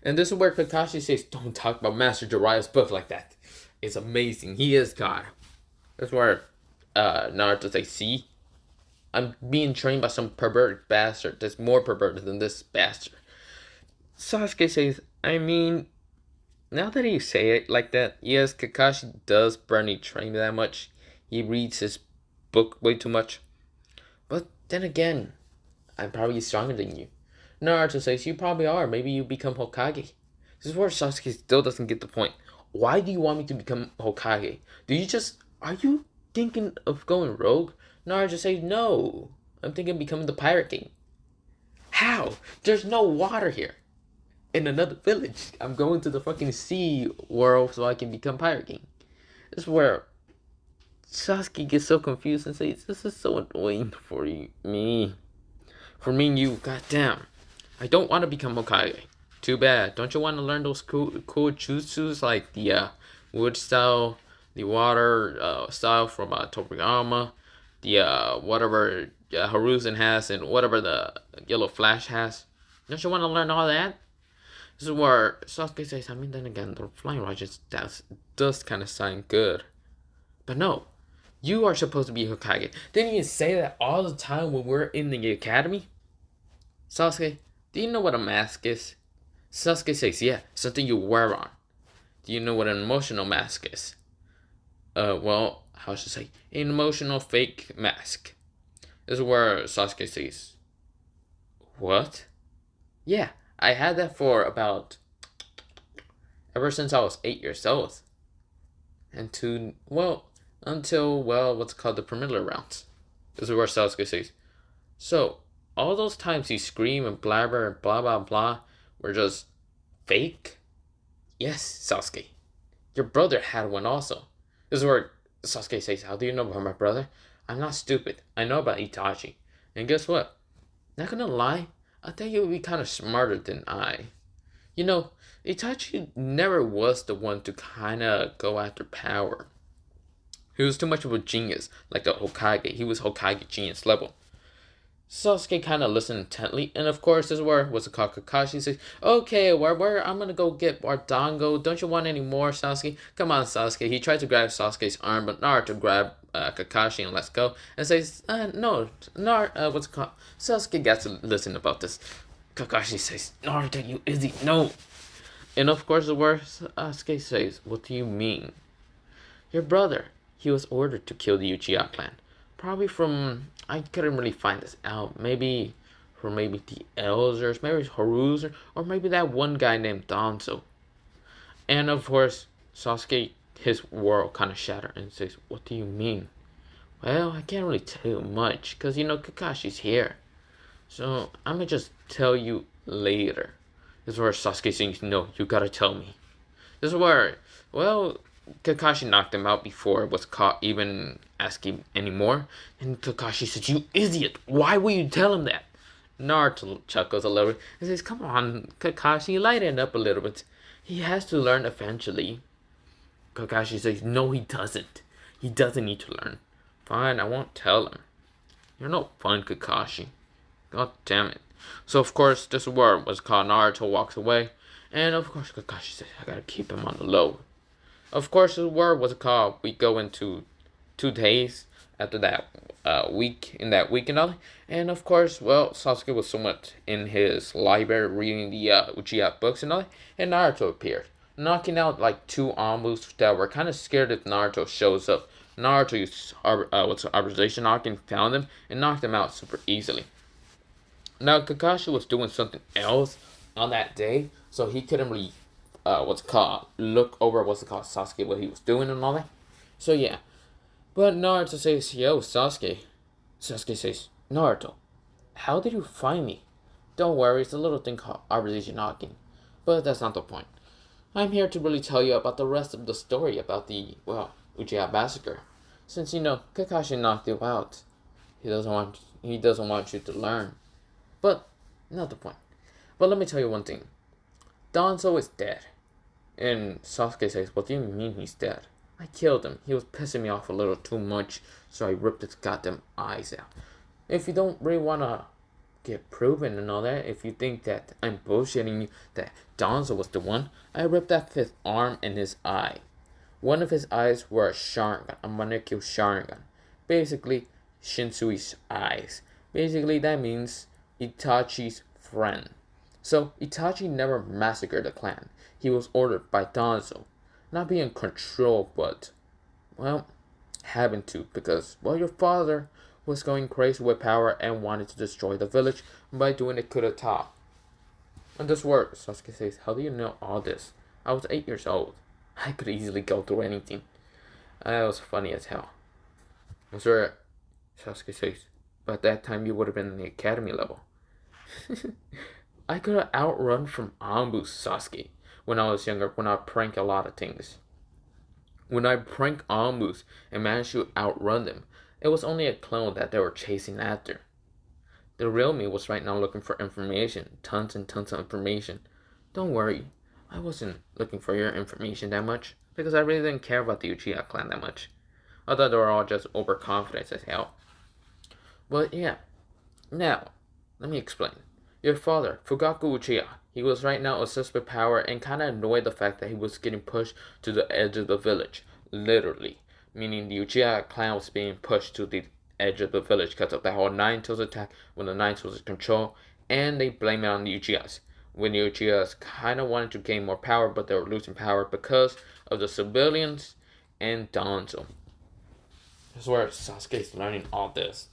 Speaker 1: And this is where Kakashi says, don't talk about Master Jiraiya's book like that. It's amazing. He is God. That's where Naruto says, see? I'm being trained by some pervert bastard that's more perverted than this bastard. Sasuke says, I mean, now that you say it like that, yes, Kakashi does barely train that much. He reads his book way too much. But then again, I'm probably stronger than you. Naruto says, you probably are. Maybe you become Hokage. This is where Sasuke still doesn't get the point. Why do you want me to become Hokage? Are you thinking of going rogue? Naruto says, no. I'm thinking of becoming the Pirate King. How? There's no water here. In another village. I'm going to the fucking sea world so I can become Pirate King. This is where Sasuke gets so confused and says, this is so annoying for me. For me and you, goddamn. I don't want to become Hokage. Too bad. Don't you want to learn those cool jutsus like the wood style, the water style from Toriyama, the whatever Hiruzen has, and whatever the Yellow Flash has? Don't you want to learn all that? This is where Sasuke says, I mean, then again, the Flying Rogers does kind of sound good. But no, you are supposed to be Hokage. Didn't you say that all the time when we're in the academy? Sasuke, do you know what a mask is? Sasuke says, yeah, something you wear on. Do you know what an emotional mask is? Well, how should I say? An emotional fake mask. This is where Sasuke says, what? Yeah. I had that for ever since I was 8 years old. Until what's called the preliminary rounds. This is where Sasuke says, so, all those times you scream and blabber and blah blah blah were just fake? Yes, Sasuke. Your brother had one also. This is where Sasuke says, how do you know about my brother? I'm not stupid. I know about Itachi. And guess what? Not gonna lie, I think you would be kind of smarter than I. You know, Itachi never was the one to kind of go after power. He was too much of a genius, like the Hokage. He was Hokage genius level. Sasuke kind of listened intently, and of course, this is where Kakashi says, okay, where I'm gonna go get more dango. Don't you want any more, Sasuke? Come on, Sasuke. He tried to grab Sasuke's arm, but Naruto grabbed Kakashi and let's go, and says, no, Sasuke gets to listen about this. Kakashi says, Naruto, you idiot, no. And of course, the word Sasuke says, what do you mean? Your brother, he was ordered to kill the Uchiha clan. Probably from, I couldn't really find this out. Maybe from maybe the elders, maybe Haru's, or maybe that one guy named Danzo. And of course, Sasuke, his world kind of shattered and says, "What do you mean?" Well, I can't really tell you much, because Kakashi's here. So, I'm gonna just tell you later. This is where Sasuke says, "No, you gotta tell me." This is where, well, Kakashi knocked him out before it was caught even asking anymore. And Kakashi says, "You idiot, why will you tell him that?" Naruto chuckles a little bit and says, "Come on, Kakashi, lighten up a little bit. He has to learn eventually." Kakashi says, "No, he doesn't. He doesn't need to learn." "Fine, I won't tell him." "You're no fun, Kakashi." God damn it. So, of course, this word was called. Naruto walks away. And, of course, Kakashi says, "I gotta keep him on the low." Of course, the word was called. We go into 2 days after that week, in that week and all. And, of course, well, Sasuke was somewhat in his library reading the Uchiha books and all. And Naruto appeared, knocking out like 2 Ambus that were kind of scared if Naruto shows up. Naruto used observation arc and found them and knocked them out super easily. Now, Kakashi was doing something else on that day, so he couldn't really, look over Sasuke, what he was doing and all that. So, yeah. But Naruto says, "Yo, Sasuke." Sasuke says, "Naruto, how did you find me?" "Don't worry, it's a little thing called observation arcing. But that's not the point. I'm here to really tell you about the rest of the story about the, well, Uchiha massacre. Since, Kakashi knocked you out. He doesn't want you to learn. But, not the point. But let me tell you one thing. Danzo is dead." And Sasuke says, "What do you mean he's dead?" "I killed him. He was pissing me off a little too much, so I ripped his goddamn eyes out." If you don't really want to get proven and all that, if you think that I'm bullshitting you, that Danzo was the one, I ripped that 5th arm in his eye. One of his eyes were a Sharingan, a Manekyo Sharingan. Basically, Shinsui's eyes. Basically, that means Itachi's friend. So, Itachi never massacred the clan. He was ordered by Danzo. Not being controlled, but, well, having to, because, well, your father was going crazy with power and wanted to destroy the village by doing a coup d'etat. And this word, Sasuke says, "How do you know all this?" "I was 8 years old. I could easily go through anything." That was funny as hell. I'm sorry, Sasuke says, "But at that time you would have been in the academy level." "I could have outrun from Ambu, Sasuke. When I was younger, when I prank a lot of things. When I prank Ambus and managed to outrun them, it was only a clone that they were chasing after. The real me was right now looking for information, tons and tons of information. Don't worry, I wasn't looking for your information that much, because I really didn't care about the Uchiha clan that much. I thought they were all just overconfident as hell. But yeah, now, let me explain. Your father, Fugaku Uchiha, he was right now obsessed with power and kinda annoyed the fact that he was getting pushed to the edge of the village. Literally. Meaning the Uchiha clan was being pushed to the edge of the village because of that whole Nine Tails attack when the Nine Tails was in control, and they blame it on the Uchihas. When the Uchihas kinda wanted to gain more power, but they were losing power because of the civilians and Danzo. This is where Sasuke is learning all this.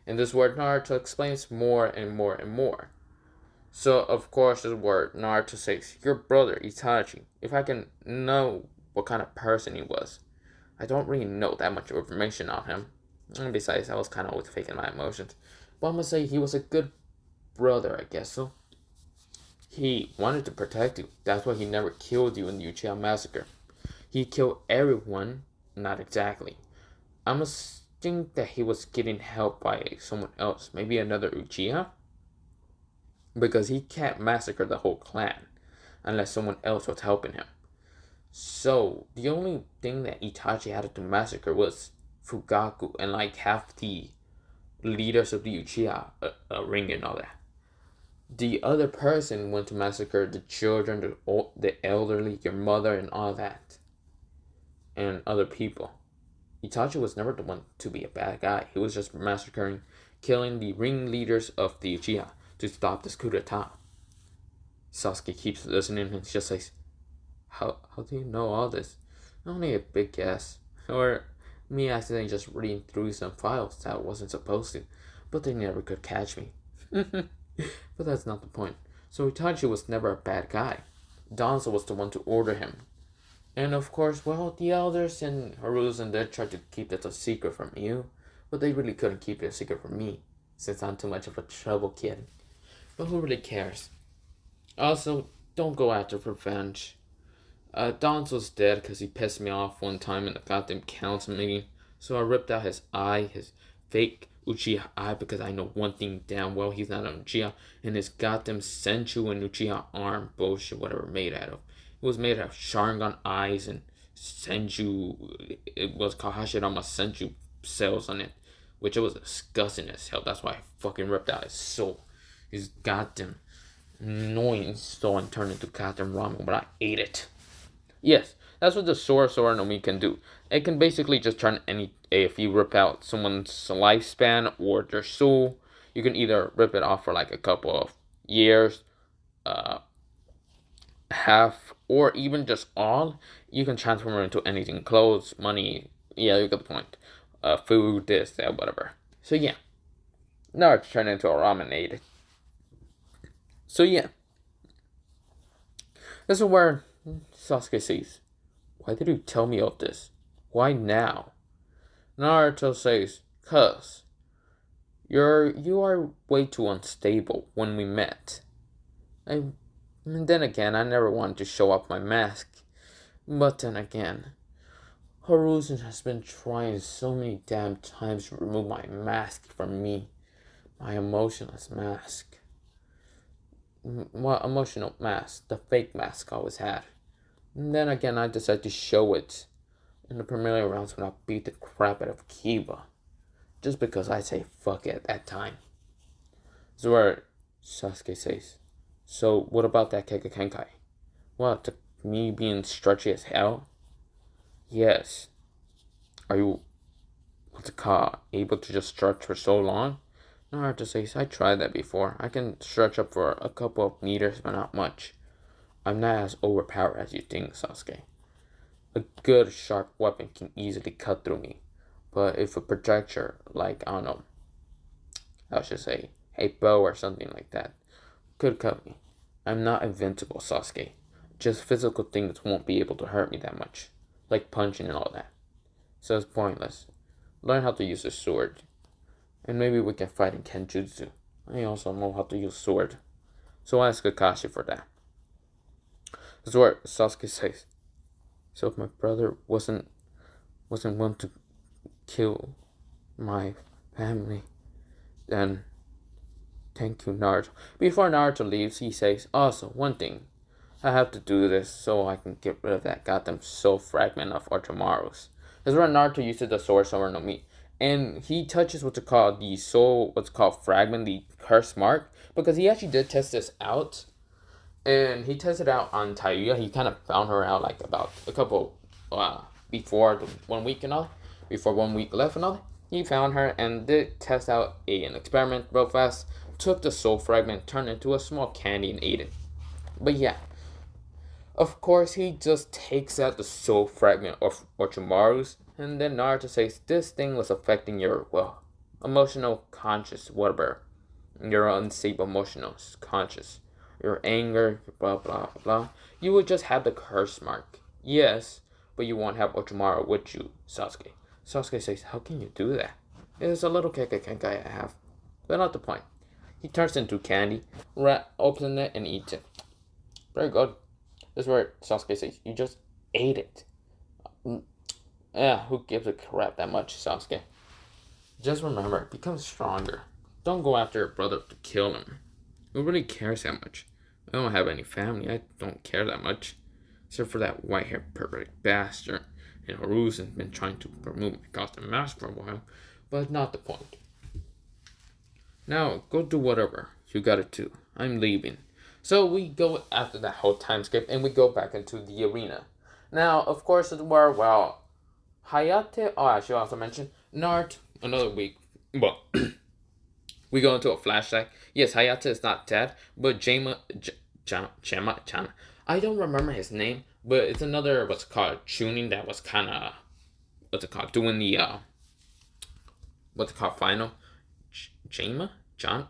Speaker 1: And this is where Naruto explains more and more and more. So, of course, this is where Naruto says, "Your brother, Itachi, if I can know what kind of person he was. I don't really know that much information on him. And besides, I was kind of always faking my emotions. But I'm going to say he was a good brother, I guess so. He wanted to protect you. That's why he never killed you in the Uchiha massacre. He killed everyone, not exactly. I must think that he was getting help by someone else, maybe another Uchiha, because he can't massacre the whole clan unless someone else was helping him. So the only thing that Itachi had to massacre was Fugaku and like half the leaders of the Uchiha ring and all that. The other person went to massacre the children, the elderly, your mother, and all that, and other people. Itachi was never the one to be a bad guy. He was just massacring, killing the ringleaders of the Uchiha to stop this coup d'etat. Sasuke keeps listening and just says, How do you know all this?" "Only a big guess." Or me accidentally just reading through some files that I wasn't supposed to. But they never could catch me. But that's not the point. So Itachi was never a bad guy. Danzo was the one to order him. And of course, well, the elders and Hiruzen did try to keep it a secret from you. But they really couldn't keep it a secret from me, since I'm too much of a trouble kid. But who really cares? Also, don't go after revenge. Danzo's dead because he pissed me off one time in the goddamn council meeting. So I ripped out his eye, his fake Uchiha eye, because I know one thing damn well, he's not an Uchiha. And his goddamn Senju and Uchiha arm bullshit, whatever made out of. It was made out of Sharingan eyes and Senju. It was called Hashirama Senju cells on it, which it was disgusting as hell. That's why I fucking ripped out his soul. His goddamn annoying soul and turned into goddamn ramen, but I ate it. Yes, that's what the Sora no Mi can do. It can basically just turn any. If you rip out someone's lifespan or their soul, you can either rip it off for like a couple of years, half, or even just all. You can transform it into anything: clothes, money. Yeah, you get the point. Food, this, that, whatever. So yeah, now it's turned into a ramen aid. So yeah, this is where Sasuke says, "Why did you tell me all this? Why now?" Naruto says, "'Cause you are way too unstable when we met. And then again, I never wanted to show off my mask. But then again, Hiruzen has been trying so many damn times to remove my mask from me. My emotionless mask. My emotional mask. The fake mask I always had. And then again, I decided to show it in the preliminary rounds when I beat the crap out of Kiba. Just because I say fuck it at that time." This is where Sasuke says, "So what about that Keikakenkai? What, me being stretchy as hell?" "Yes. Are you, able to just stretch for so long?" Naruto says, "I tried that before. I can stretch up for a couple of meters, but not much. I'm not as overpowered as you think, Sasuke. A good sharp weapon can easily cut through me. But if a projector, like, I don't know, I should say, a bow or something like that, could cut me, I'm not invincible, Sasuke. Just physical things won't be able to hurt me that much, like punching and all that. So it's pointless. Learn how to use a sword. And maybe we can fight in Kenjutsu. I also know how to use sword. So ask Kakashi for that." This is where Sasuke says, "So if my brother wasn't one to kill my family, then thank you, Naruto." Before Naruto leaves, he says, "Also, one thing. I have to do this so I can get rid of that goddamn soul fragment of Orochimaru's." This is where Naruto uses the sword no Mi. And he touches what's called the soul, what's called fragment, the curse mark, because he actually did test this out. And he tested out on Taiya. He kind of found her out like about a couple before the 1 week and all. Before 1 week left and all. He found her and did test out an experiment real fast. Took the soul fragment, turned it into a small candy and ate it. But yeah. Of course, he just takes out the soul fragment of Orochimaru's. And then Naruto says, "This thing was affecting your, well, emotional conscious, whatever. Your unstable emotional conscious. Your anger, blah, blah, blah. You would just have the curse mark. Yes, but you won't have Orochimaru with you, Sasuke." Sasuke says, "How can you do that?" "It's a little Keikakenkai I have. But not the point." He turns into candy, opens it, and eats it. Very good. This is where Sasuke says, "You just ate it." Yeah, who gives a crap that much, Sasuke? Just remember, become stronger. Don't go after your brother to kill him. Who really cares that much? I don't have any family. I don't care that much. Except for that white-haired pervert bastard. And Hiruzen's been trying to remove my costume mask for a while. But not the point. Now, go do whatever you gotta do. I'm leaving. So we go after that whole time skip and we go back into the arena. Now, of course, it's where, well, Hayate, I should also mention, Naruto, another week, well, we go into a flashback. Yes, Hayate is not dead, but Chama, I don't remember his name, but it's another, what's called, tuning that was kind of what's it called? Doing the what's it called? Final, Chama, Chan.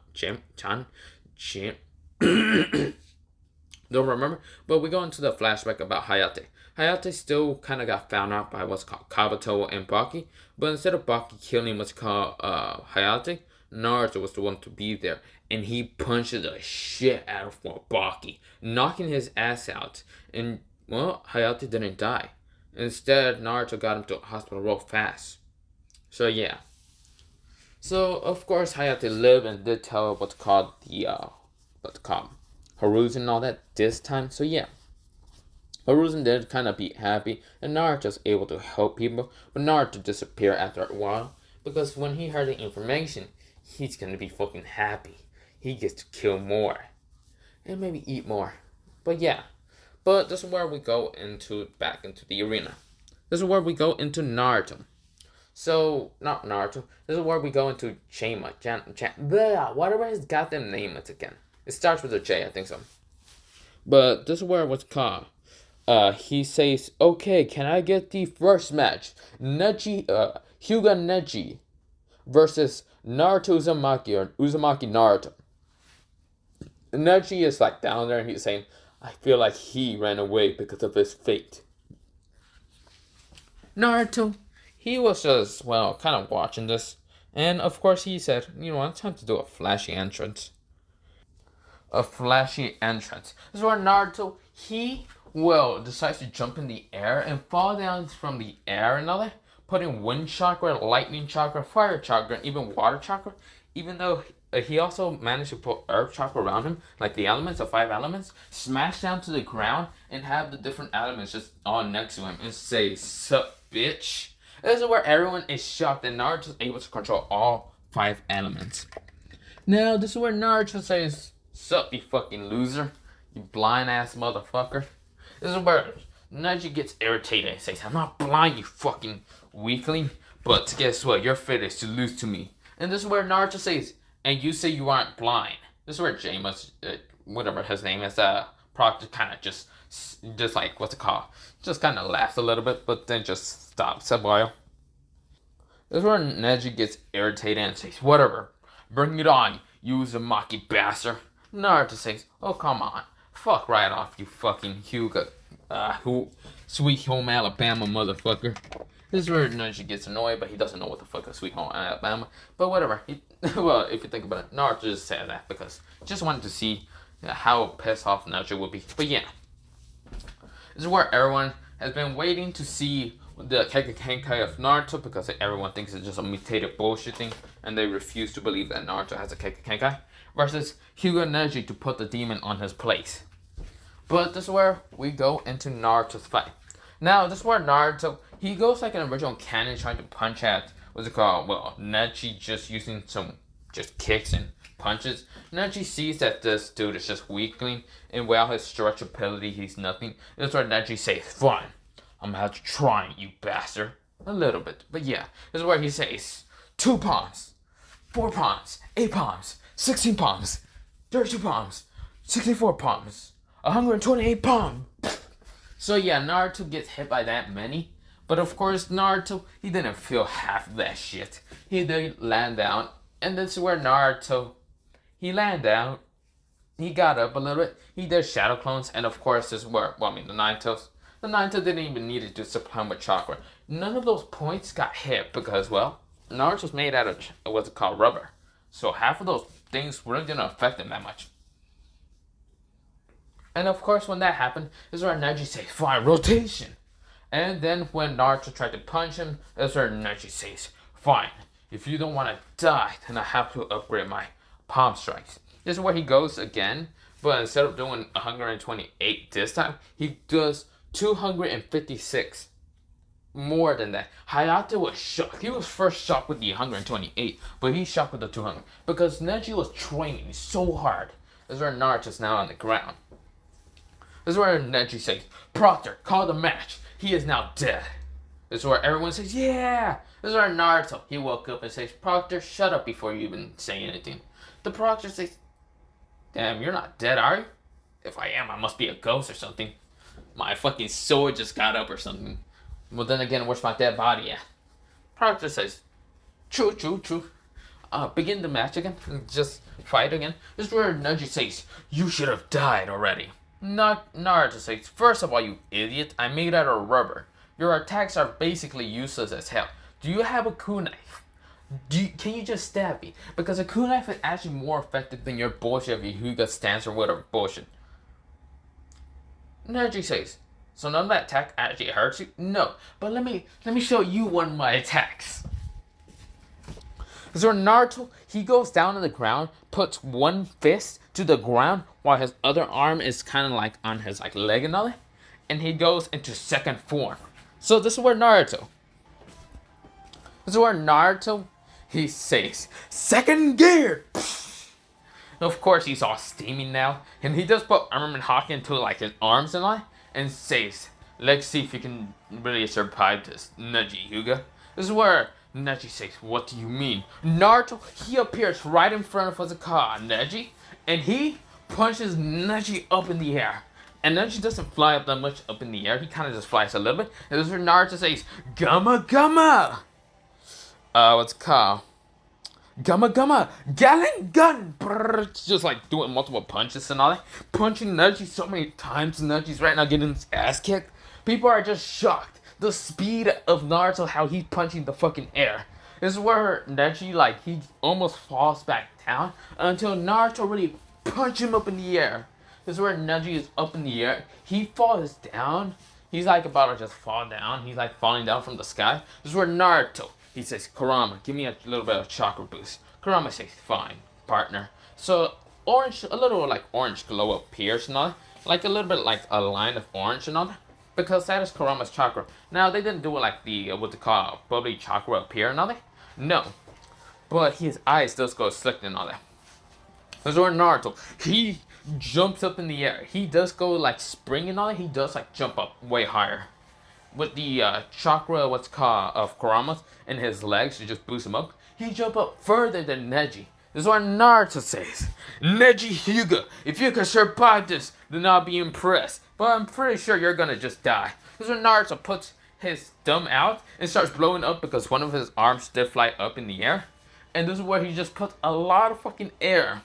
Speaker 1: Don't remember, but we go into the flashback about Hayate. Hayate still kind of got found out by what's called Kabuto and Baki, but instead of Baki killing what's called Hayate, Naruto was the one to be there, and he punches the shit out of Baki, knocking his ass out. And well, Hayate didn't die. Instead, Naruto got him to a hospital real fast. So yeah. So of course Hayate lived and did tell what's called the what's called Hiruzen and all that this time. So yeah. Hiruzen did kind of be happy, and Naruto was able to help people, but Naruto disappeared after a while, because when he heard the information, he's gonna be fucking happy. He gets to kill more, and maybe eat more. But yeah, but this is where we go back into the arena. This is where we go into Naruto. So, not Naruto, this is where we go into Chama, whatever his goddamn name is again. It starts with a J, I think so. But this is where it was called. He says, okay, can I get the first match? Neji, Hyuga Neji versus Naruto Uzumaki or Uzumaki Naruto. Neji is like down there and he's saying, I feel like he ran away because of his fate. Naruto, he was just, well, kind of watching this. And of course he said, you know, it's time to do a flashy entrance. A flashy entrance. This is where Naruto, he decides to jump in the air and fall down from the air and all that, putting wind chakra, lightning chakra, fire chakra, and even water chakra, even though he also managed to put earth chakra around him, like the elements, the 5 elements, smash down to the ground and have the different elements just all next to him and say, sup, bitch. This is where everyone is shocked that Naruto is able to control all 5 elements. Now, this is where Naruto says, sup, you fucking loser, you blind ass motherfucker. This is where Neji gets irritated and says, I'm not blind, you fucking weakling, but guess what, your fate is to lose to me. And this is where Naruto says, and you say you aren't blind. This is where James, whatever his name is, Proctor kind of just like, what's it called? Just kind of laughs a little bit, but then just stops a while. This is where Neji gets irritated and says, whatever, bring it on, you Uzumaki bastard. Naruto says, oh, come on. Fuck right off, you fucking Hyuga, Sweet Home Alabama motherfucker. This is where Neji gets annoyed, but he doesn't know what the fuck is Sweet Home Alabama. But whatever. Well, if you think about it, Naruto just said that because he just wanted to see how pissed off Neji would be. But yeah. This is where everyone has been waiting to see the Kekkei of Naruto because everyone thinks it's just a mutated bullshit thing and they refuse to believe that Naruto has a Kekkei versus Hyuga Neji to put the demon on his place. But this is where we go into Naruto's fight. Now, this is where Naruto, he goes like an original cannon trying to punch at, what's it called? Well, Neji just using some just kicks and punches. Neji sees that this dude is just weakling, and while his stretchability, he's nothing. This is where Neji says, fine, I'm gonna have to try you bastard. A little bit, but yeah. This is where he says, 2 palms, 4 palms, 8 palms, 16 palms, 32 palms, 64 palms, 128 palms. So yeah, Naruto gets hit by that many. But of course, Naruto, he didn't feel half of that shit. He did land down. And this is where Naruto, he landed down. He got up a little bit. He did shadow clones. And of course, this is where, well, I mean, the Nine Tails. The Nine Tails didn't even need to supply him with chakra. None of those points got hit because, well, Naruto's made out of, what's it called, rubber. So half of those things really didn't affect him that much. And of course, when that happened, this is where Neji says, fine, rotation. And then when Naruto tried to punch him, this is where Neji says, fine, if you don't want to die, then I have to upgrade my palm strikes. This is where he goes again, but instead of doing 128 this time, he does 256. More than that. Hayate was shocked. He was first shocked with the 128, but he's shocked with the 200. Because Neji was training so hard. This is where Naruto's now on the ground. This is where Neji says, Proctor, call the match. He is now dead. This is where everyone says, yeah. This is where Naruto, he woke up and says, Proctor, shut up before you even say anything. The Proctor says, damn, you're not dead, are you? If I am, I must be a ghost or something. My fucking sword just got up or something. Well, then again, where's my dead body at? Proctor says, true, true, true. Begin the match again. Just fight again. This is where Neji says, you should have died already. Naruto says, first of all, you idiot, I made out of rubber. Your attacks are basically useless as hell. Do you have a kunai? Can you just stab me? Because a kunai is actually more effective than your bullshit of Hyuga stance or whatever bullshit. Neji says, so none of that attack actually hurts you? No, but let me show you one of my attacks. So Naruto, he goes down on the ground, puts one fist to the ground while his other arm is kind of like on his like leg and all that, and he goes into second form. So this is where Naruto, he says, second gear. Of course, he's all steaming now, and he does put armament Haki into like his arms and all, and says, let's see if you can really survive this, Neji Hyuga. This is where Neji says, what do you mean? Naruto, he appears right in front of Neji, and he punches Neji up in the air. And Neji doesn't fly up that much up in the air, he kind of just flies a little bit. And this is where Naruto says, Gamma Gamma! What's it called? Gamma Gamma! Gallon Gun! Brrr, just like doing multiple punches and all that. Punching Neji so many times, Neji's right now getting his ass kicked. People are just shocked. The speed of Naruto, how he's punching the fucking air. This is where Neji, like, he almost falls back down until Naruto really punch him up in the air. This is where Neji is up in the air. He falls down. He's like about to just fall down. He's like falling down from the sky. This is where Naruto, he says, Kurama, give me a little bit of chakra boost. Kurama says, fine, partner. So orange, a little like orange glow appears and all. Like a little bit like a line of orange and all. Because that is Kurama's chakra. Now, they didn't do it like the, what they call, bubbly chakra appear and all that. No. But his eyes does go slick and all that. This is where Naruto, he jumps up in the air. He does go like spring and all that. He does like jump up way higher. With the chakra, what's called, of Kurama's in his legs to just boost him up. He jump up further than Neji. This is what Naruto says. Neji Hyuga, if you can survive this, then I'll be impressed. But I'm pretty sure you're gonna just die. This is when Naruto puts his thumb out and starts blowing up because one of his arms did fly up in the air. And this is where he just puts a lot of fucking air.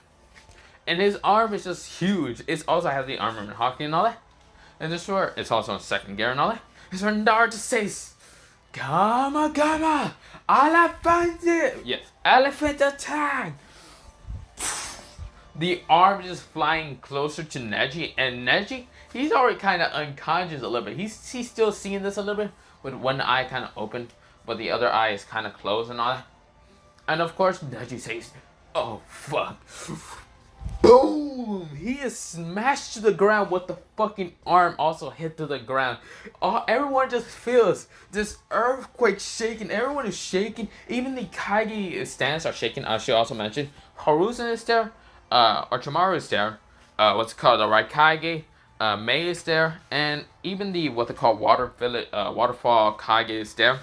Speaker 1: And his arm is just huge. It also has the armor and Haki and all that. And this is where it's also in second gear and all that. This is where Naruto says, Gamma Gamma! Elephant! Yes, elephant attack! The arm is flying closer to Neji, and Neji, he's already kind of unconscious a little bit. He's still seeing this a little bit, with one eye kind of open, but the other eye is kind of closed and all that. And of course, Neji says, oh fuck. Boom! He is smashed to the ground with the fucking arm also hit to the ground. Everyone just feels this earthquake shaking. Everyone is shaking. Even the Kage stands are shaking. I should also mention, Haruzen is there. Orochimaru is there, what's it called, the Raikage, Mei is there, and even the, what they call, waterfall Kage is there.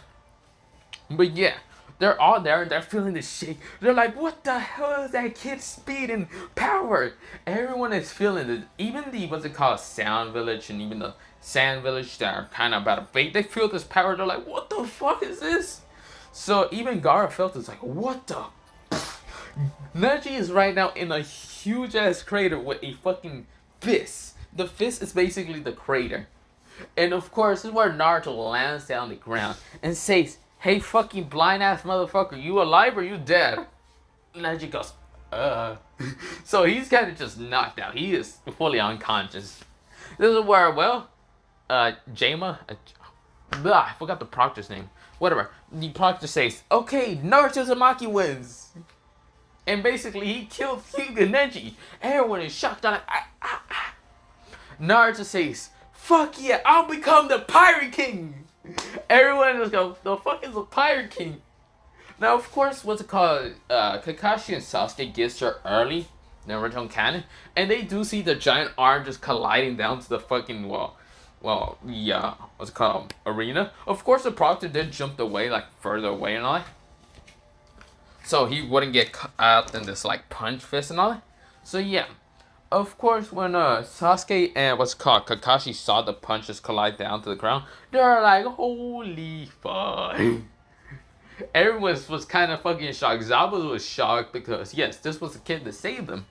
Speaker 1: But yeah, they're all there, and they're feeling the shake. They're like, what the hell is that kid's speed and power? Everyone is feeling it. Even the, what's it called, Sound Village, and even the Sand Village that are kind of about to fade, they feel this power. They're like, what the fuck is this? So even Gaara felt it's like, what the Neji is right now in a huge ass crater with a fucking fist. The fist is basically the crater. And of course, this is where Naruto lands down the ground and says, hey fucking blind ass motherfucker, you alive or you dead? Neji goes, So he's kind of just knocked out. He is fully unconscious. This is where, well, Jama, I forgot the proctor's name. Whatever. The proctor says, okay, Naruto Uzumaki wins. And basically, he killed Hyuga Neji. Everyone is shocked. They're like, Naruto says, fuck yeah, I'll become the Pirate King. Everyone just goes, the fuck is a Pirate King? Now, of course, what's it called? Kakashi and Sasuke gets her early in the original canon. And they do see the giant arm just colliding down to the fucking, what's it called? Arena. Of course, the proctor did jump away, like, further away and all that. So he wouldn't get caught in this like punch fist and all that. So yeah, of course when Sasuke and what's called Kakashi saw the punches collide down to the ground, they're like, holy fuck. Everyone was kind of fucking shocked. Zabuza was shocked because, yes, this was the kid that saved them.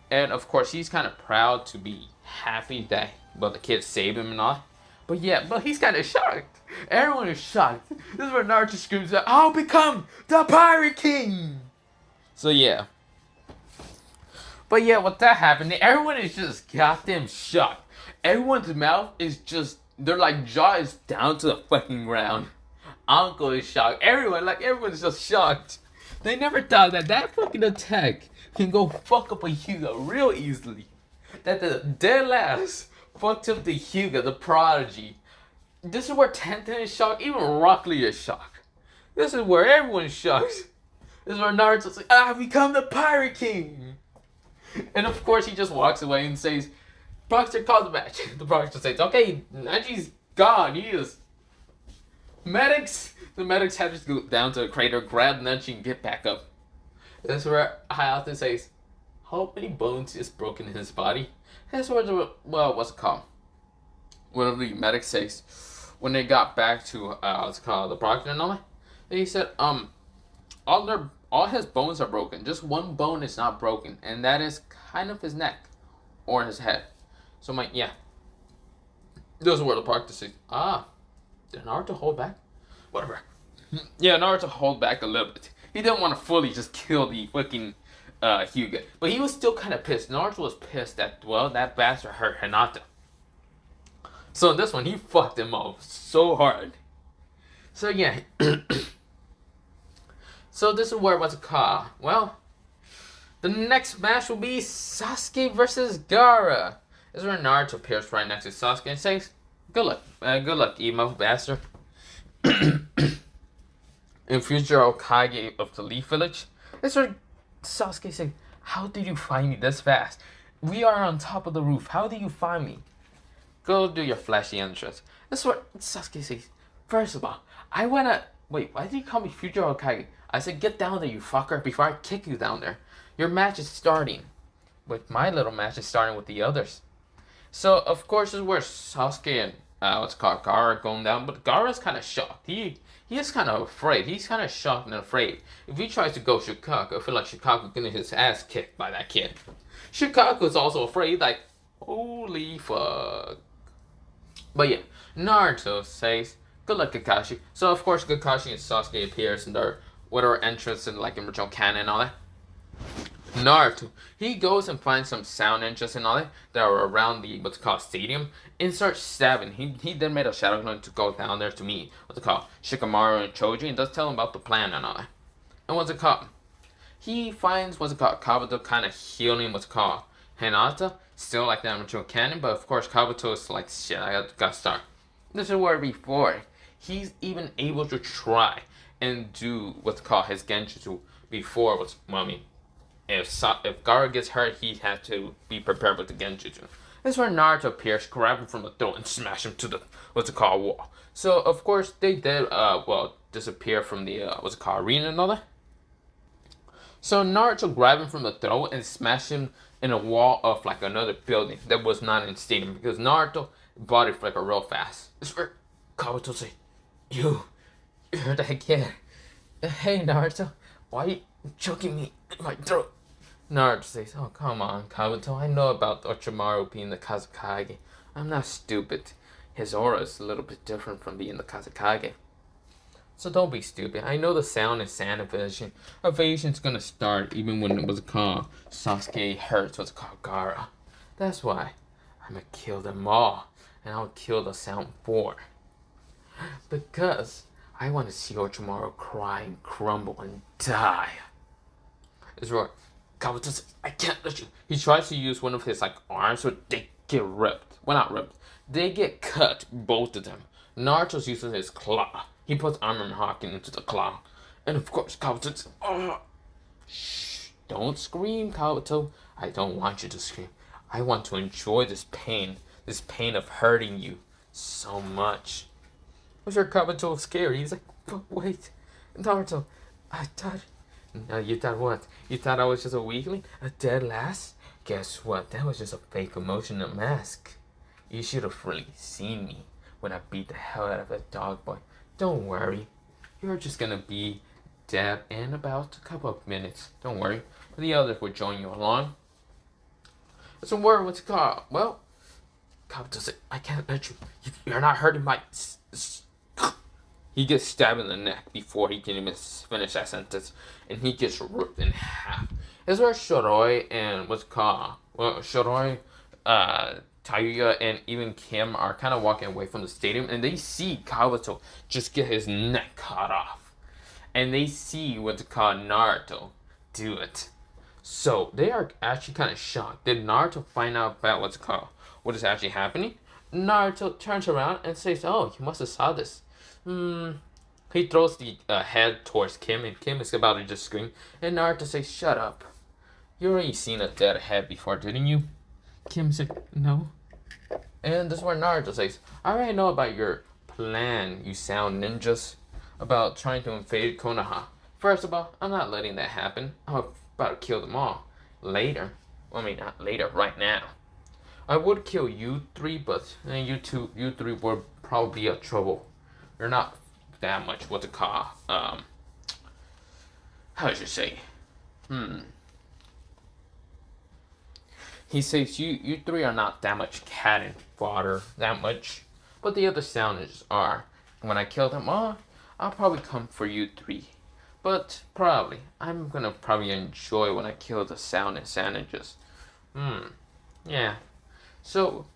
Speaker 1: And of course, he's kind of proud to be happy that, well, the kid saved him and all. But yeah, but he's kind of shocked. Everyone is shocked. This is where Naruto screams out, "I'll become the Pirate King!" So yeah. But yeah, with that happening, everyone is just goddamn shocked. Everyone's mouth is just, their like jaw is down to the fucking ground. Uncle is shocked. Everyone's just shocked. They never thought that that fucking attack can go fuck up a Hyuga real easily. That the dead last fucked up the Hyuga, the prodigy. This is where Tenten is shocked. Even Rock Lee is shocked. This is where everyone's shocked. This is where Naruto's like, "I've become the Pirate King!" And of course he just walks away and says, "Boxer, call the match." The boxer says, "Okay, Neji's gone. He is." Medics! The medics have to go down to the crater, grab Neji, and get back up. This is where Hayate says, "How many bones is broken in his body?" That's where what's it called? One of the medics says, when they got back to, what's it called, the proctor and all that, he said, all his bones are broken. Just one bone is not broken, and that is kind of his neck or his head. So I'm like, yeah. This is where the proctor says, did Naruto hold back? Whatever. Yeah, Naruto hold back a little bit. He didn't want to fully just kill the fucking Hyuga. But he was still kind of pissed. Naruto was pissed that, well, that bastard hurt Hinata. So in this one, he fucked him up so hard. So yeah. So this is where, what's it called? Well, the next match will be Sasuke versus Gaara. This is where Naruto appears right next to Sasuke and says, good luck, emo bastard." In future Hokage of the Leaf Village, this is where Sasuke says, "How did you find me this fast? We are on top of the roof. How did you find me? Go do your flashy entrance." This is what Sasuke says, "First of all, I wanna..." Wait, why did you call me future Hokage? I said, "Get down there, you fucker, before I kick you down there. Your match is starting." But my little match is starting with the others. So, of course, this is where Sasuke and, Gaara are going down. But Gaara's kind of shocked. He is kind of afraid. He's kind of shocked and afraid. If he tries to go Shikaku, I feel like Shikaku's gonna get his ass kicked by that kid. Shikaku's also afraid, like, holy fuck. But yeah, Naruto says, "Good luck, Kakashi." So, of course, Kakashi and Sasuke appears in their whatever entrance in, like, original canon and all that. Naruto, he goes and finds some sound engines and all that are around the, what's called, stadium, and starts stabbing. He then made a shadow clone to go down there to meet, what's it called, Shikamaru and Choji, and does tell him about the plan and all that. And what's it called? He finds, what's it called, Kabuto kind of healing, what's it called, Hinata, still like the original canon, but of course Kabuto is like, shit, I gotta start. This is where before, he's even able to try and do what's called his Genjutsu before what's, well, I mean, if Gaara gets hurt, he has to be prepared with the Genjutsu. This is where Naruto appears, grab him from the throat, and smash him to the, what's it called, wall. So, of course, they did, disappear from the, what's it called, arena and all that. So, Naruto grabbed him from the throat and smashed him in a wall of, like, another building that was not in stadium, because Naruto body flicker real fast. This is where Kabuto say, You're that kid. Hey, Naruto, why are you choking me in my throat?" Naruto says, "Oh, come on, Kabuto. I know about Orochimaru being the Kazekage. I'm not stupid. His aura is a little bit different from being the Kazekage. So don't be stupid. I know the sound is sand evasion. Evasion's gonna start even when it was called Sasuke hurts what's called Gaara. That's why I'm gonna kill them all. And I'll kill the sound 4. Because I want to see Orochimaru cry and crumble and die." It's right. Kabuto says, "I can't let you." He tries to use one of his, like, arms, but they get ripped. Well, not ripped. They get cut, both of them. Naruto's using his claw. He puts Armor Hawking into the claw. And of course, Kabuto says, "Oh, shh, don't scream, Kabuto. I don't want you to scream. I want to enjoy this pain of hurting you so much." Was your Kabuto scared? He's like, "But wait, Naruto, I thought..." "No, you thought what? You thought I was just a weakling? A dead lass? Guess what? That was just a fake emotion, a mask. You should have really seen me when I beat the hell out of that dog boy. Don't worry. you're just gonna be dead in about a couple of minutes. Don't worry. The others will join you along. So what's it called? Well, Kabuto said, I can't let you. You're not hurting my... He gets stabbed in the neck before he can even finish that sentence. And he gets ripped in half. This is where Shiroi and what's it called? Well, Shiroi, Tayuya, and even Kim are kind of walking away from the stadium. And they see Kabuto just get his neck cut off. And they see what's called Naruto do it. So they are actually kind of shocked. Did Naruto find out about what's called? What is actually happening? Naruto turns around and says, "Oh, you must have saw this." He throws the head towards Kim, and Kim is about to just scream. And Naruto says, "Shut up. You already seen a dead head before, didn't you?" Kim said, "No." And this is where Naruto says, "I already know about your plan, you sound ninjas, about trying to invade Konoha. First of all, I'm not letting that happen. I'm about to kill them all. Later. I mean, not later, right now. I would kill you three, but you three would probably be a trouble. You're not that much what to call, how should you say? He says you three are not that much cat and fodder, that much, but the other sounders are. When I kill them all, I'll probably come for you three. But probably, I'm gonna probably enjoy when I kill the sound and sandwiches. Yeah. So,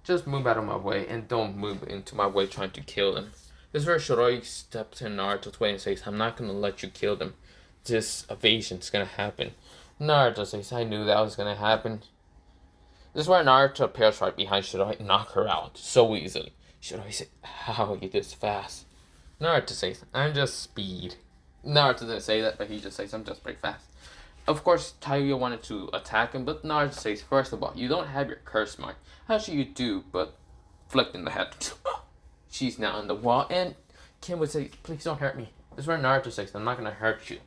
Speaker 1: just move out of my way and don't move into my way trying to kill them." This is where Shiroi steps in Naruto's way and says, "I'm not gonna let you kill them. This evasion's gonna happen." Naruto says, "I knew that was gonna happen." This is where Naruto appears right behind Shiroi and knock her out so easily. Shiroi says, "How are you this fast?" Naruto says, "I'm just speed." Naruto didn't say that, but he just says, "I'm just pretty fast." Of course, Tayuya wanted to attack him, but Naruto says, "First of all, you don't have your curse mark. How should you do but flicked in the head?" She's now on the wall, and Kim would say, "Please don't hurt me." This is where Naruto says, "I'm not going to hurt you.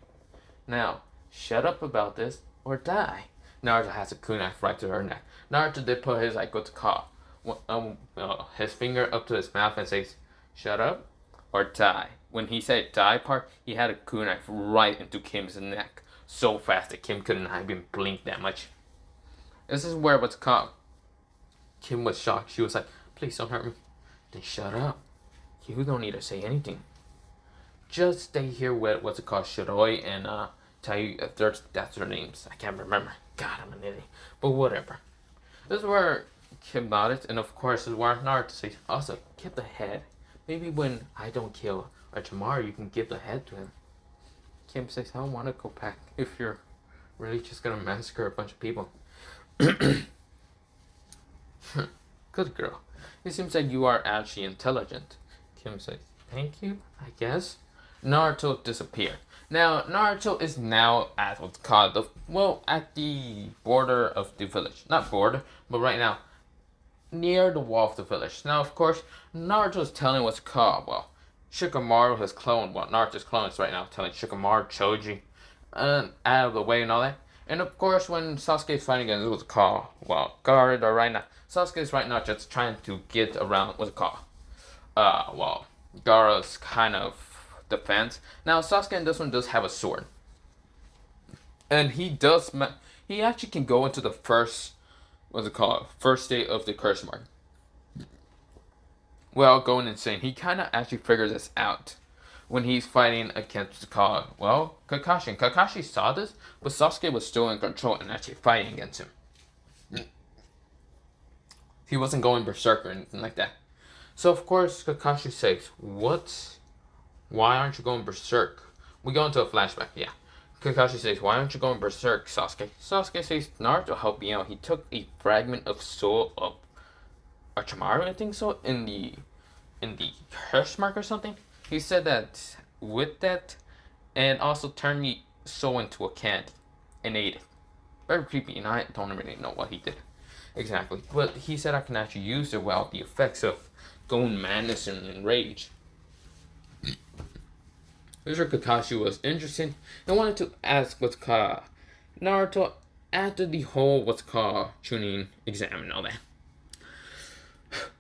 Speaker 1: Now, shut up about this or die." Naruto has a kunai right to her neck. Naruto did put his, like, what's it called? His finger up to his mouth and says, "Shut up or die." When he said die part, he had a kunai right into Kim's neck so fast that Kim couldn't even blink that much. This is where what's called. Kim was shocked. She was like, "Please don't hurt me." "Then shut up. You don't need to say anything. Just stay here with what's it called, Shiroi and Tayuya. That's their names. I can't remember. God, I'm an idiot. But whatever." This is where Kim nodded, and of course this is where Naruto says, "Also, keep the head. Maybe when I don't kill Orochimaru, you can give the head to him." Kim says, "I don't want to go back if you're really just gonna massacre a bunch of people." "Good girl. It seems like you are actually intelligent." Kim says, "Thank you, I guess." Naruto disappeared. Now, Naruto is now at what's called at the border of the village. Not border, but right now, near the wall of the village. Now, of course, Naruto is telling what's called, Shikamaru, his clone, Naruto's clone is right now telling Shikamaru, Choji, out of the way and all that. And of course, when Sasuke's fighting against what's called, Gaara right now, Sasuke's right now just trying to get around what's it called, Gaara's kind of defense. Now, Sasuke in this one does have a sword. And he actually can go into the first state of the curse mark. Well, going insane. He kind of actually figures this out when he's fighting against Kakashi. And Kakashi saw this, but Sasuke was still in control and actually fighting against him. He wasn't going berserk or anything like that. So, of course, Kakashi says, "What? Why aren't you going berserk?" We go into a flashback, yeah. Kakashi says, "Why aren't you going berserk, Sasuke?" Sasuke says, "Naruto helped me out. He took a fragment of soul of Orochimaru, I think so, in the curse mark or something. He said that with that, and also turned me soul into a candy and ate it." Very creepy, and I don't really know what he did exactly. But he said I can actually use it without the effects of going madness and rage. Mr. Kakashi was interested and wanted to ask what's called Naruto after the whole Chunin exam and all that.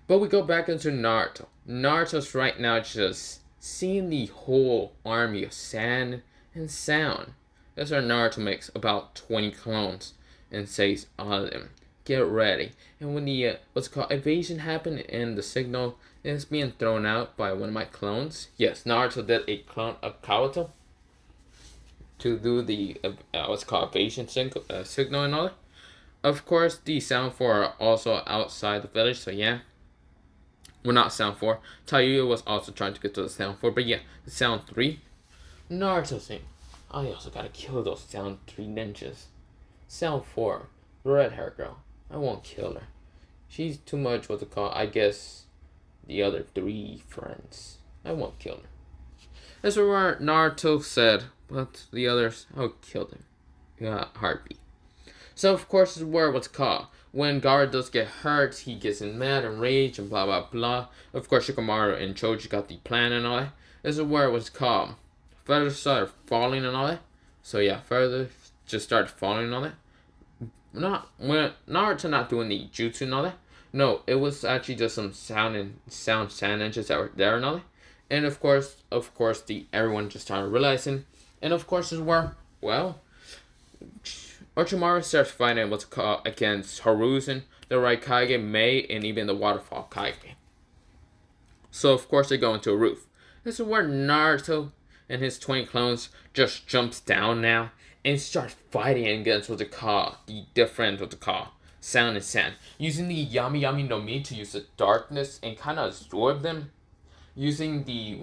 Speaker 1: But we go back into Naruto. Naruto's right now just seeing the whole army of sand and sound. That's where Naruto makes about 20 clones and says all of them, get ready. And when the what's called invasion happened and the signal is being thrown out by one of my clones, yes, Naruto did a clone of Kabuto to do the what's called invasion signal and all that. Of course, the Sound 4 are also outside the village, so yeah. Well, not Sound 4. Tayuya was also trying to get to the Sound 4, but yeah, the Sound 3. Naruto saying, I also gotta kill those Sound 3 ninjas. Sound 4, the red hair girl. I won't kill her. She's too much what's it called, I guess, the other 3 friends. I won't kill her. That's where Naruto said, but the others, I'll kill them. Heartbeat. So, of course, this is where what's called. When Gaara does get hurt, he gets in mad and rage and blah blah blah. Of course, Shikamaru and Choji got the plan and all that. This is where it was called. Feathers started falling and all that. So yeah, feathers just started falling and all that. Not when Naruto not doing the jutsu and all that. No, it was actually just some sound sand ninjas that were there and all that. And of course, everyone just started realizing. And of course, this is where Orochimaru starts fighting what's called against Hiruzen, the Raikage, Mei, and even the Waterfall Kage. So of course they go into a roof. This is where Naruto and his 20 clones just jumps down now and starts fighting against what's called the different sound and sand. Using the Yami Yami no Mi to use the darkness and kind of absorb them. Using the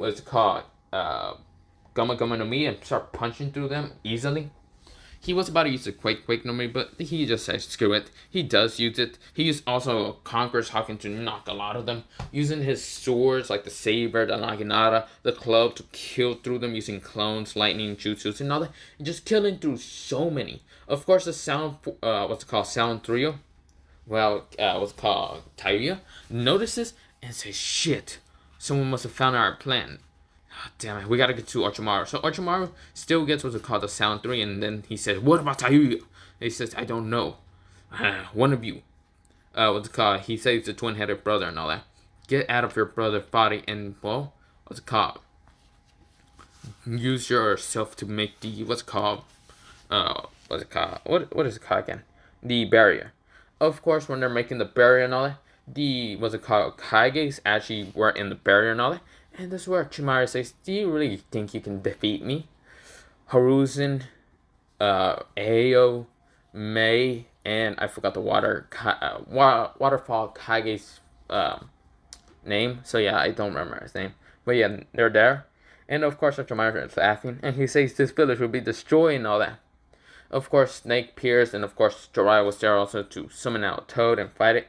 Speaker 1: Gama Gama no Mi and start punching through them easily. He was about to use the Quake no Mi, but he just said screw it. He does use it. He used also Conqueror's Hawking to knock a lot of them. Using his swords like the Saber, the Naginata, the club to kill through them using clones, lightning, jutsus, and all that. And just killing through so many. Of course, the Sound, Sound Trio. Tayuya notices and says, shit, someone must have found our plan. Oh, damn it, we gotta get to Orochimaru. So Orochimaru still gets what's called the Sound 3, and then he says, what about Tayuya? He says, I don't know. One of you. He says the twin-headed brother and all that. Get out of your brother's body and, use yourself to make the, what is it called again? The barrier. Of course, when they're making the barrier and all that, the, Kages actually were in the barrier and all that. And this is where Orochimaru says, do you really think you can defeat me? Hiruzen, Ayo, Mei, and I forgot the Waterfall Kage's name. So yeah, I don't remember his name. But yeah, they're there. And of course, Orochimaru is laughing. And he says this village will be destroyed and all that. Of course, Snake Pierce and of course Jiraiya was there also to summon out Toad and fight it.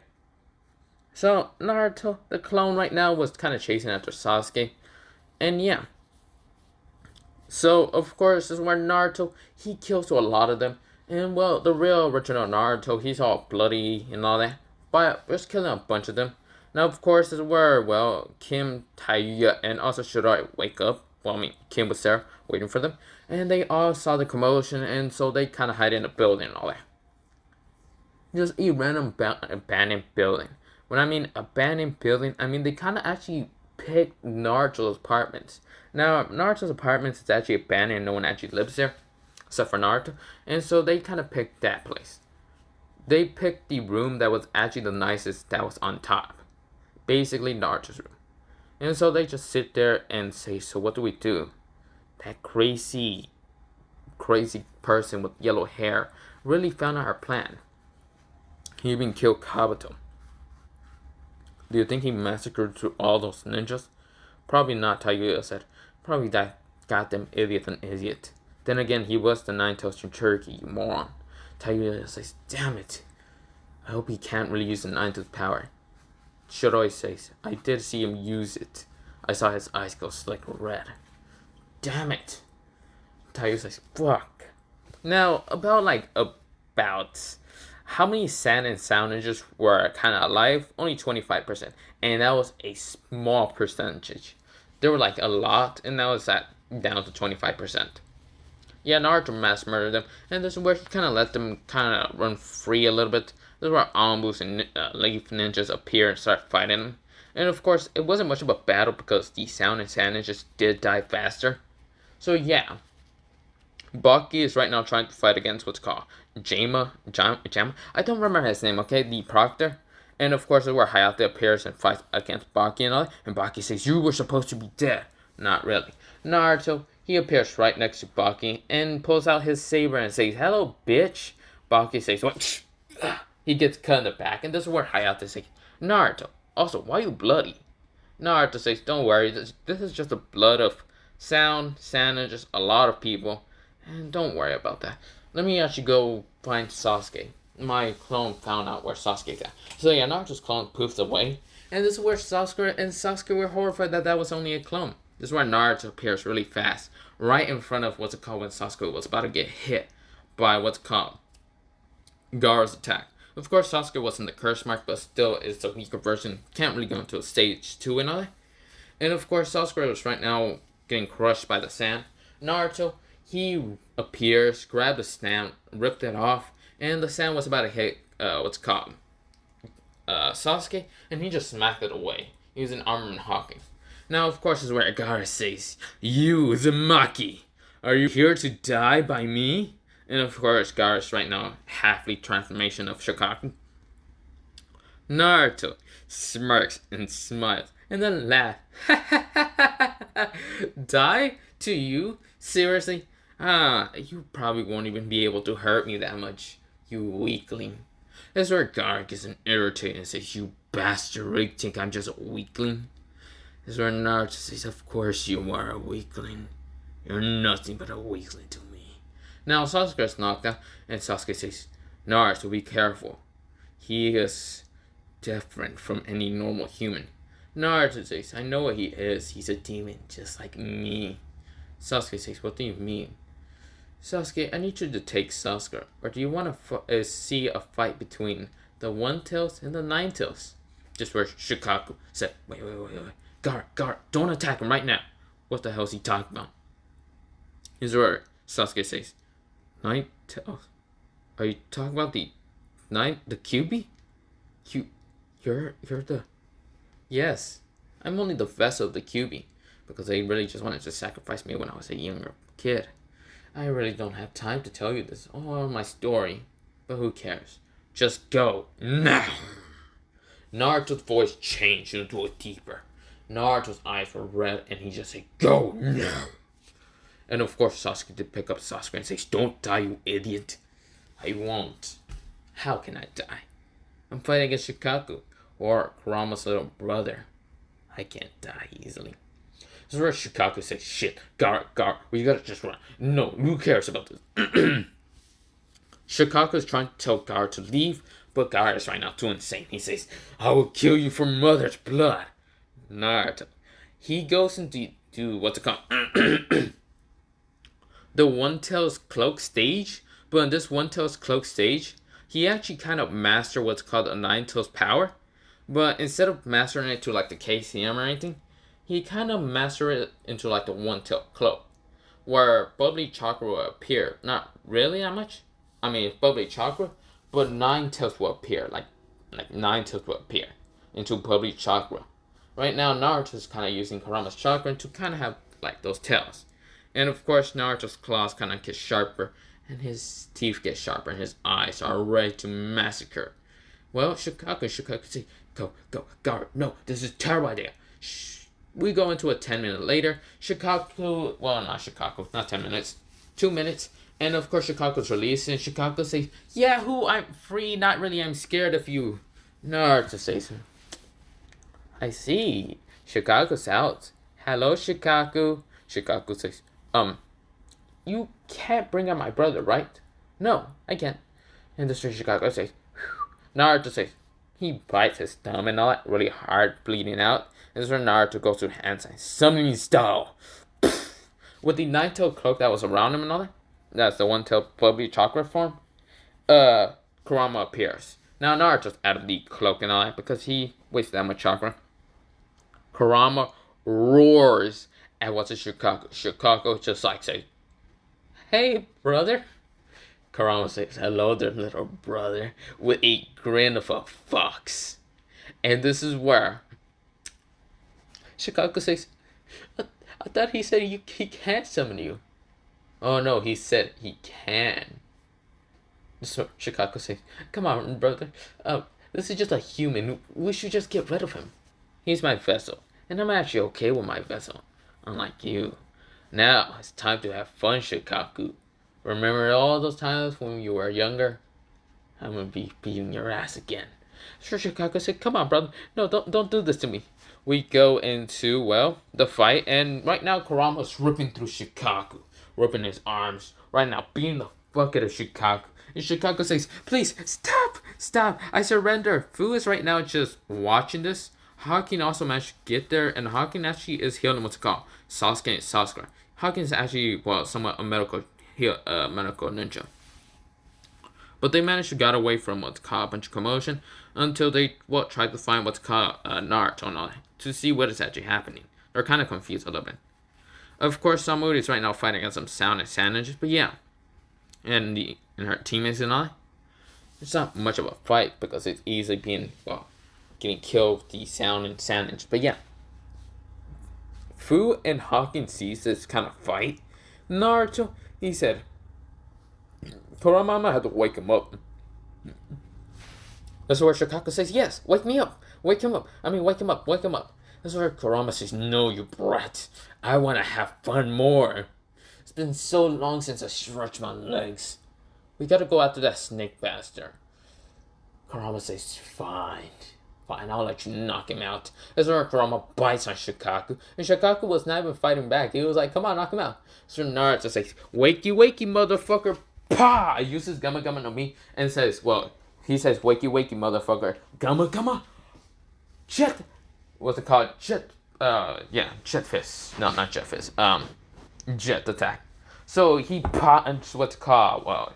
Speaker 1: So, Naruto, the clone right now, was kind of chasing after Sasuke. And yeah. So, of course, this is where Naruto, he kills a lot of them. And, well, the real original Naruto, he's all bloody and all that. But just killing a bunch of them. Now, of course, this is where, Kim, Tayuya, and also Shiroi wake up. Well, Kim was there waiting for them. And they all saw the commotion, and so they kind of hide in a building and all that. Just a random abandoned building. When I mean abandoned building, I mean they kind of actually picked Naruto's apartments. Now, Naruto's apartments is actually abandoned and no one actually lives there, except for Naruto. And so they kind of picked that place. They picked the room that was actually the nicest that was on top. Basically, Naruto's room. And so they just sit there and say, so what do we do? That crazy person with yellow hair really found out our plan. He even killed Kabuto. Do you think he massacred through all those ninjas? Probably not, Tayuya said. Probably that goddamn idiot an idiot. Then again, he was the Nine-Tails Jinchuriki, you moron. Tayuya says, damn it. I hope he can't really use the Nine-Tails power. Shiroi says, I did see him use it. I saw his eyes go slick red. Damn it. Tayuya says, fuck. Now, about how many sand and sound ninjas were kind of alive? Only 25%. And that was a small percentage. There were a lot, and that was down to 25%. Yeah, Naruto mass murdered them, and this is where he kind of let them kind of run free a little bit. This is where Ambus and Leaf Ninjas appear and start fighting them. And of course, it wasn't much of a battle because the Sound and Sandin just did die faster. So yeah, Baki is right now trying to fight against what's called Jama. I don't remember his name, okay? The Proctor. And of course, where Hayate appears and fights against Baki and all that. And Baki says, "You were supposed to be dead." Not really. Naruto, he appears right next to Baki and pulls out his saber and says, "Hello, bitch." Baki says, "What?" He gets cut in the back. And this is where Hayate says, "Naruto, also, why are you bloody?" Naruto says, "Don't worry, this is just the blood of Sound, and just a lot of people. And don't worry about that. Let me actually go find Sasuke." My clone found out where Sasuke's at. So yeah, Naruto's clone poofs away. And this is where Sasuke were horrified that was only a clone. This is where Naruto appears really fast. Right in front of what's it called when Sasuke was about to get hit by what's called Gaara's attack. Of course, Sasuke wasn't the curse mark, but still is a weaker version. Can't really go into a stage 2 and all that. And of course, Sasuke is right now getting crushed by the sand. Naruto, he appears, grabbed the sand, ripped it off, and the sand was about to hit Sasuke, and he just smacked it away using armor hawking. Now, of course, is where Gaara says, "You, Uzumaki, are you here to die by me?" And of course, Gaara's right now halfly transformation of Shikaku. Naruto smirks and smiles, and then laughs. "Die to you? Seriously? You probably won't even be able to hurt me that much, you weakling." That's where Gaara gets an irritated and says, "You bastard, you think I'm just a weakling?" That's where Naruto says, "Of course you are a weakling. You're nothing but a weakling to me." Now Sasuke's knocked out, and Sasuke says, "Naruto, be careful. He is different from any normal human." Naruto says, "I know what he is. He's a demon, just like me." Sasuke says, "What do you mean?" "Sasuke, I need you to take Sasuke. Or do you want to see a fight between the One Tails and the Nine Tails?" Just where Shikaku said, Wait. Gaara, don't attack him right now." What the hell is he talking about? Is where Sasuke says, "Nine Tails? Are you talking about the QB? You're the..." "Yes, I'm only the vessel of the QB, because they really just wanted to sacrifice me when I was a younger kid. I really don't have time to tell you this, all my story, but who cares? Just go, now." Naruto's voice changed into a deeper. Naruto's eyes were red, and he just said, "Go, now." And of course, Sasuke did pick up Sasuke and says, "Don't die, you idiot." "I won't. How can I die? I'm fighting against Shikaku, or Kurama's little brother. I can't die easily." This is where Shikaku says, "Shit, Gaara, we gotta just run. No, who cares about this?" Shikaku is trying to tell Gaara to leave, but Gaara is right now too insane. He says, "I will kill you for mother's blood." Naruto, he goes into what's it called? The One Tails cloak stage. But in this One Tails cloak stage, he actually kind of mastered what's called a Nine Tails power. But instead of mastering it to like the KCM or anything, he kind of mastered it into like the One Tail cloak, where bubbly chakra will appear. Not really that much. I mean, it's bubbly chakra, but Nine Tails will appear. Like 9 tails will appear into bubbly chakra. Right now, Naruto's kind of using Kurama's chakra to kind of have like those tails. And of course, Naruto's claws kind of get sharper, and his teeth get sharper, and his eyes are ready to massacre. Well, Shikaku say, "Go, Gaara, no, this is a terrible idea." Shh. We go into a 10-minute later. Shikaku, well, not Shikaku, not 10 minutes, 2 minutes. And of course, Shikaku's released, and Shikaku says, "Yahoo, I'm free, not really, I'm scared of you." Naruto says, "I see, Shikaku's out. Hello, Shikaku." Shikaku says, "You can't bring out my brother, right?" "No, I can't." And the Shikaku says, "Whew." Naruto says, he bites his thumb and all that really hard, bleeding out. And this is where Naruto goes to hand sign, summoning style. With the 9-tail cloak that was around him and all that, that's the 1-tail bubbly chakra form, Kurama appears. Now Naruto's out of the cloak and all that because he wasted that much chakra. Kurama roars at what's a Shikaku. Shikaku just like says, "Hey, brother." Kurama says, "Hello there, little brother," with a grin of a fox. And this is where Shikaku says, I thought he said he can't summon you. Oh no, he said he can. So Shikaku says, come on, brother. This is just a human. We should just get rid of him. He's my vessel, and I'm actually okay with my vessel. Unlike you. Now, it's time to have fun, Shikaku. Remember all those times when you were younger? I'm gonna be beating your ass again. Sure, Shikaku said, come on, brother. No, don't do this to me. We go into, well, the fight, and right now Kurama's ripping through Shikaku. Ripping his arms. Right now, beating the fuck out of Shikaku. And Shikaku says, please, stop, I surrender. Fu is right now just watching this. Hakin also managed to get there, and Hakin actually is healing what's called Sasuke and Sakura. Hakin is actually, well, somewhat a medical ninja. But they managed to get away from what's called a bunch of commotion until they, well, tried to find what's called Naruto to see what is actually happening. They're kind of confused a little bit. Of course, Samuri is right now fighting against some sound and sand ninjas, but yeah. And her teammates and all. It's not much of a fight because it's easily being, well, getting killed with the sound and sand ninjas. But yeah. Fu and Hakin sees this kind of fight. Naruto, he said, Kurama had to wake him up. That's where Shikaku says, yes, wake me up. Wake him up. Wake him up. That's where Kurama says, no, you brat. I want to have fun more. It's been so long since I stretched my legs. We gotta go after that snake bastard. Kurama says, fine, I'll let you knock him out. That's where Kurama bites on Shikaku. And Shikaku was not even fighting back. He was like, come on, knock him out. So Naruto says, wakey, motherfucker. Pah! Uses Gamma no Mi and says, well, he says, wakey, motherfucker. Gamma. Jet. What's it called? Jet fist. No, not jet fist. Jet attack. So he punches what's called, well,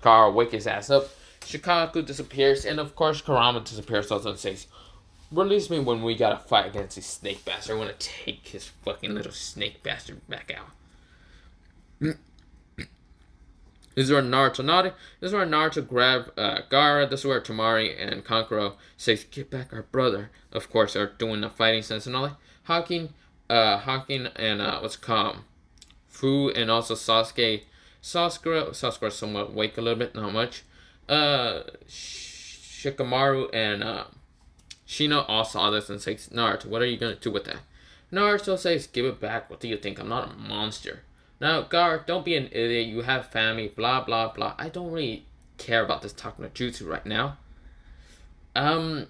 Speaker 1: Gar wake his ass up. Shikaku disappears, and of course Kurama disappears also and says, release me when we gotta fight against this snake bastard. I wanna take his fucking little snake bastard back out. This is where Naruto nodded. This is where Naruto grabbed Gaara. This is where Tamari and Kankuro says, get back our brother. Of course, they're doing the fighting sense and all that. Hakin and what's it called? Fu and also Sasuke. Sakura somewhat awake a little bit, not much. Shikamaru and Shino all saw this and says, Naruto, what are you gonna do with that? Naruto says, give it back. What do you think? I'm not a monster. Now, Gar, don't be an idiot. You have family, blah, blah, blah. I don't really care about this talking to Jutsu right now. Right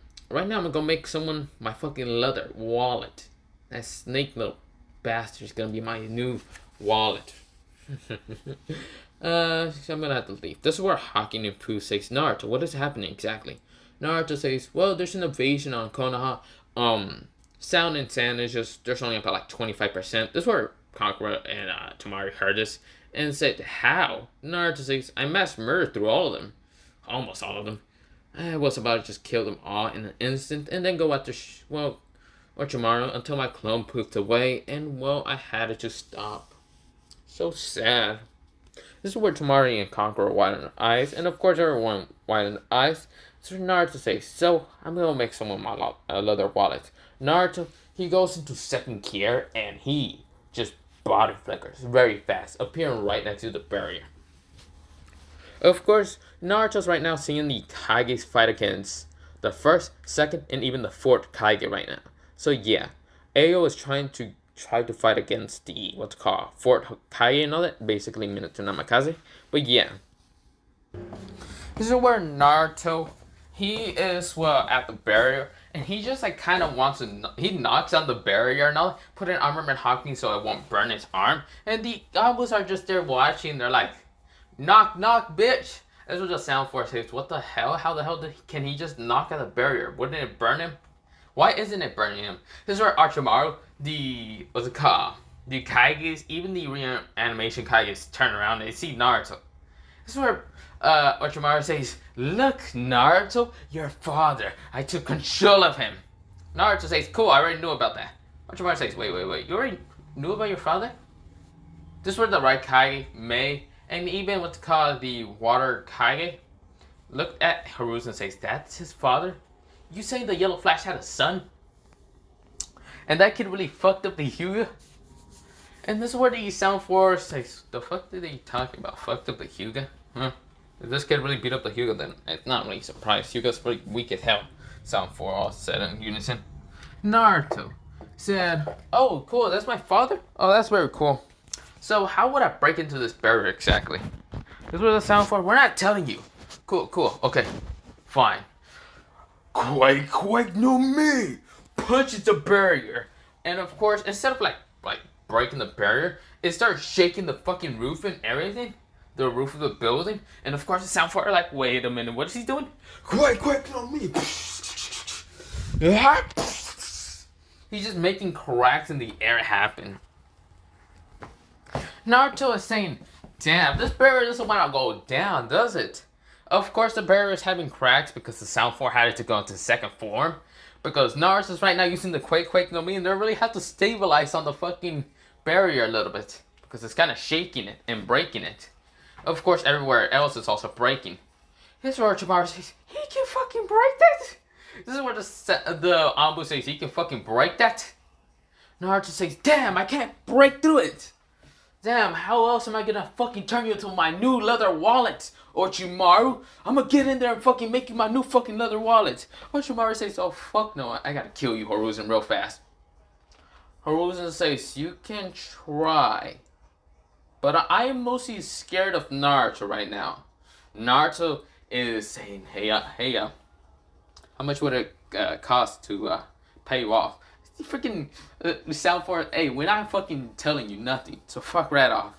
Speaker 1: now I'm gonna go make someone my fucking leather wallet. That snake little bastard is gonna be my new wallet. So I'm gonna have to leave. This is where Hakin and Fu says, Naruto, what is happening exactly? Naruto says, well, there's an invasion on Konoha. Sound and sand is just, there's only about like 25%. This is where Kankura and Tamari heard this and said, how? Naruto says, I mass murdered through all of them. Almost all of them. I was about to just kill them all in an instant and then go after, Orochimaru until my clone poofed away and, well, I had to stop. So sad. This is where Tamari and Kankura widen their eyes, and of course everyone widened their eyes. So Naruto says, so I'm gonna make someone my leather wallet. Naruto, he goes into second gear and he just body flickers very fast, appearing right next to the barrier. Of course, Naruto's right now seeing the Kages fight against the first, second, and even the fourth Kage right now. So yeah, Ayo is trying to fight against the, what's called, fourth Kage and all that, basically Minato Namikaze. But yeah. This is where Naruto, he is, well, at the barrier, and he just, like, kind of wants to, he knocks on the barrier and all, put an armament Hawking so it won't burn his arm, and the goblins are just there watching, they're like, knock, knock, bitch! This was a sound force hits. What the hell? How the hell can he just knock at the barrier? Wouldn't it burn him? Why isn't it burning him? This is where Orochimaru, the, what's it called? The Kages, even the reanimation Kages turn around and they see Naruto. This is where Orochimaru says, look, Naruto, your father. I took control of him. Naruto says, cool, I already knew about that. Orochimaru says, wait. You already knew about your father? This is where the right Kage, Mei, and even what's called the water Kage looked at Haruzen and says, that's his father? You saying the Yellow Flash had a son? And that kid really fucked up the Hyuga. And this is where the Sound Force says, the fuck did they talking about? Fucked up the Hyuga? Huh? If this kid really beat up the Hyuga, then it's not really surprised. Hyuga's really weak as hell. Sound Force all said in unison. Naruto said, oh, cool, that's my father? Oh, that's very cool. So how would I break into this barrier exactly? This was the Sound Force. We're not telling you. Cool. Okay, fine. Quake, no me! Punches the barrier. And of course, instead of like breaking the barrier, it starts shaking the fucking roof and everything. The roof of the building. And of course, the Sound Force like, wait a minute, what is he doing? Quake, no me! He's just making cracks in the air happen. Naruto is saying, damn, this barrier doesn't want to go down, does it? Of course, the barrier is having cracks because the Sound Force had it to go into second form. Because Naruto's right now using the Quake no Me, and they really have to stabilize on the fucking barrier a little bit. Because it's kind of shaking it and breaking it. Of course, everywhere else is also breaking. Here's where Orochimaru says, he can fucking break that? This is where the Ambu says, he can fucking break that? Naruto says, damn, I can't break through it. Damn, how else am I gonna fucking turn you into my new leather wallet, Orochimaru? I'm gonna get in there and fucking make you my new fucking leather wallet. Orochimaru says, oh fuck no, I gotta kill you, Hiruzen, real fast. Hiruzen says, you can try. But I am mostly scared of Naruto right now. Naruto is saying, hey, how much would it cost to pay you off? The freaking Sound Force, hey, we're not fucking telling you nothing, so fuck right off.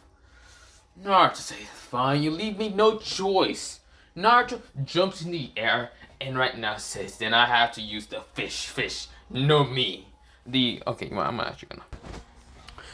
Speaker 1: Naruto says, fine, you leave me no choice. Naruto jumps in the air and right now says, then I have to use the fish, no me. Okay, well, I'm actually gonna.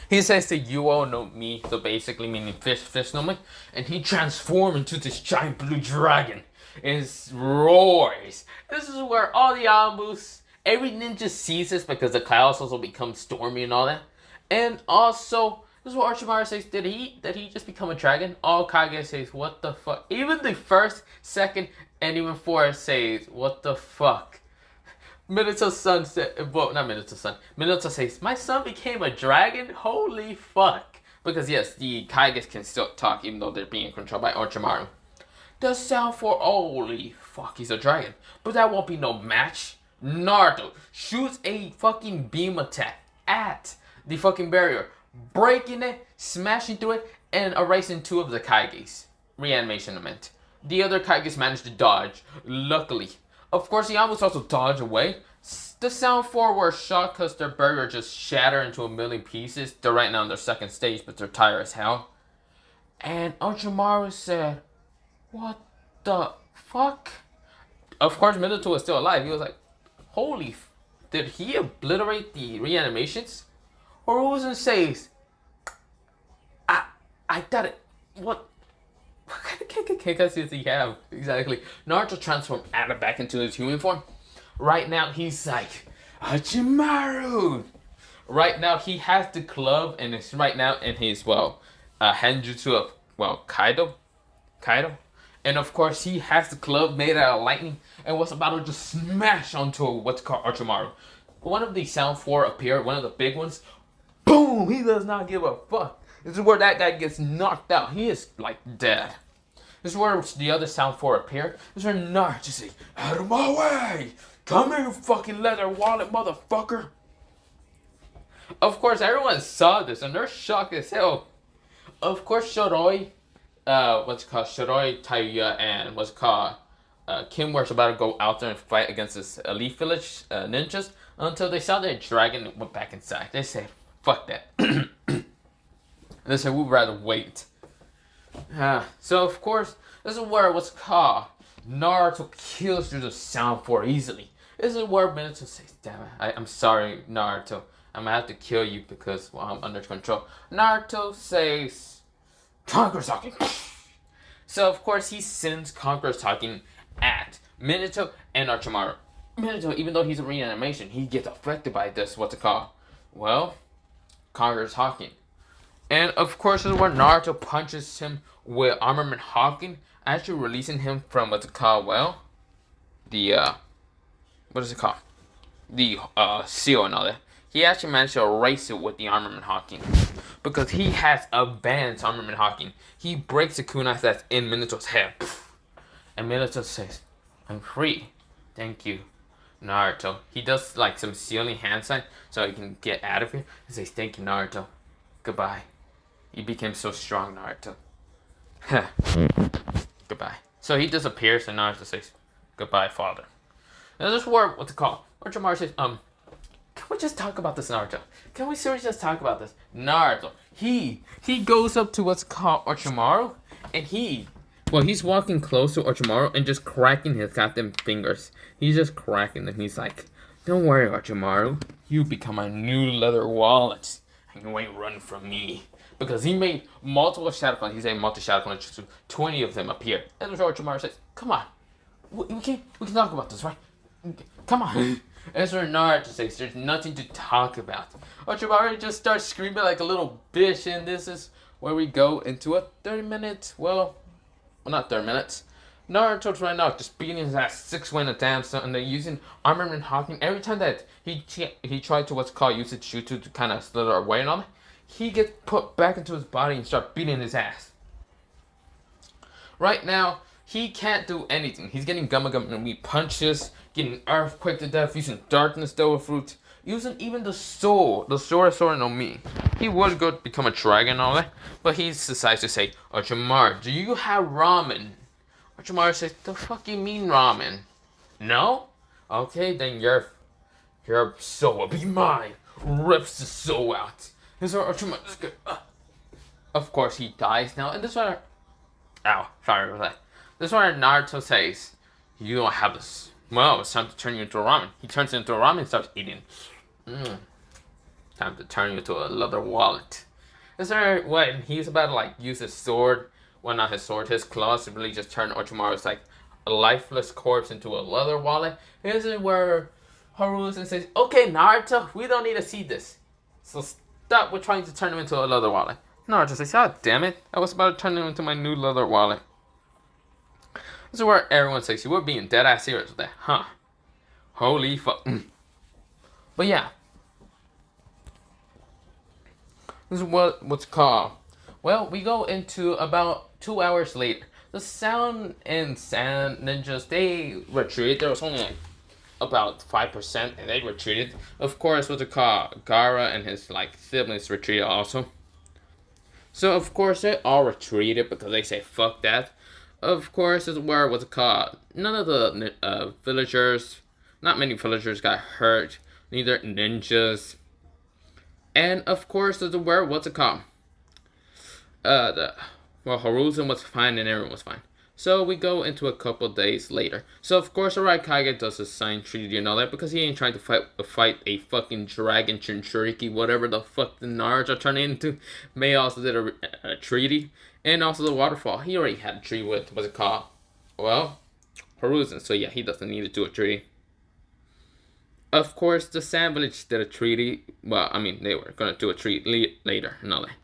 Speaker 1: He says the Yuo no me, so basically meaning fish no me, and he transforms into this giant blue dragon. And roars. This is where all the Ambus, every ninja sees this because the clouds also become stormy and all that. And also, this is what Orochimaru says, did he just become a dragon? All Kage says, what the fuck? Even the first, second, and even fourth says, what the fuck? Minato's son said, well, not Minato's son. Minato says, my son became a dragon? Holy fuck. Because yes, the Kages can still talk even though they're being controlled by Orochimaru. The Sound Force, holy fuck, he's a dragon. But that won't be no match. Naruto shoots a fucking beam attack at the fucking barrier, breaking it, smashing through it, and erasing two of the Kages. Reanimation, I meant. The other Kages managed to dodge, luckily. Of course, the almost also dodged away. The Sound Force were shocked because their barrier just shattered into a million pieces. They're right now on their second stage, but they're tired as hell. And Orochimaru said, what the fuck? Of course, Minato was still alive. He was like, holy did he obliterate the reanimations? Hiruzen says, I thought it, what kind of Kenkai does he have? Exactly. Naruto transformed Adam back into his human form. Right now, he's like, Orochimaru! Right now, he has the club, and it's right now in his, Hanjutsu of, Kaido. And of course, he has the club made out of lightning and was about to just smash onto what's called Orochimaru. One of the Sound Force appeared, one of the big ones. Boom! He does not give a fuck. This is where that guy gets knocked out. He is like dead. This is where the other Sound Force appear. This is where Naruto just say, out of my way! Come here, you fucking leather wallet, motherfucker! Of course, everyone saw this and they're shocked as hell. Of course, Shiroi, Shiroi, Taiya, and Kim was about to go out there and fight against this elite village ninjas until they saw their dragon and went back inside. They said, fuck that. They said, we'd rather wait. So, of course, this is where Naruto kills through the Sound Force easily. This is where Minato says, damn it, I'm sorry, Naruto. I'm gonna have to kill you because I'm under control. Naruto says, Conqueror's talking. So, of course, he sends Conqueror's talking at Minato and Orochimaru. Minato, even though he's a reanimation, he gets affected by this, Conqueror's talking. And, of course, this is where Naruto punches him with Armament Hawking, actually releasing him from the seal and all that. he actually managed to erase it with the armament hawking. Because he has advanced armament hawking. He breaks the kunai that's in Minato's head. And Minato says, I'm free. Thank you, Naruto. He does like some sealing hand sign so he can get out of here. He says, thank you, Naruto. Goodbye. You became so strong, Naruto. Goodbye. So he disappears and Naruto says, goodbye, father. Now this word, what's it called? Orochimaru says, can we just talk about this, Naruto? Can we seriously just talk about this? Naruto, he goes up to what's called Orochimaru, and he's walking close to Orochimaru and just cracking his goddamn fingers. He's just cracking them. He's like, don't worry, Orochimaru. You become my new leather wallet, and you ain't running from me. Because he made multiple shadow clones. He said multi-shadow clones. 20 of them appear. And Orochimaru says, come on. We can talk about this, right? Come on. As for Naruto says, there's nothing to talk about. Orochimaru just starts screaming like a little bitch, and this is where we go into a 30-minute, well, not 30 minutes. Naruto's right now just beating his ass 6-way in a damn son, and they're using armament hawking. Every time that he tried to what's called use it jutsu to kind of slither away and all that, he gets put back into his body and start beating his ass. Right now, he can't do anything. He's getting gum and weak punches, getting earthquake to death, using darkness devil fruit, using even the sword no Mi. He was going to become a dragon and all that, but he decides to say, Orochimaru, do you have ramen? Orochimaru says, the fuck you mean ramen? No? Okay, then your soul will be mine. Rips the soul out. And so Orochimaru, of course he dies now, and this one, sorry for that. This one Naruto says, you don't have this. Well, it's time to turn you into a ramen. He turns into a ramen and starts eating. Time to turn you into a leather wallet. Is there when he's about to like use his sword? Well, not his sword, his claws to really just turn Orochimaru's like a lifeless corpse into a leather wallet. Is it where Hiruzen says, okay, Naruto, we don't need to see this. So stop with trying to turn him into a leather wallet. Naruto says, God damn it. I was about to turn him into my new leather wallet. This is where everyone says, you were being dead ass serious with that, huh? Holy fuck. But yeah. This is what's called. Well, we go into about 2 hours later. The Sound and Sand Ninjas, they retreated. There was only like about 5% and they retreated. Of course, what's it called? Gaara and his like siblings retreated also. So of course they all retreated because they say fuck that. Of course, this is where what's it called? None of the villagers, not many villagers got hurt. Neither ninjas. And of course, this is where what's it called? Hiruzen was fine and everyone was fine. So we go into a couple days later. So of course Raikage does a sign treaty and all that because he ain't trying to fight a fucking dragon jinchuriki, whatever the fuck the Naruto turned into. May also did a treaty. And also the waterfall. He already had a treaty with, what's it called? Well, Hiruzen. So yeah, he doesn't need to do a treaty. Of course, the Sand Village did a treaty. Well, I mean, they were going to do a treaty later and all that.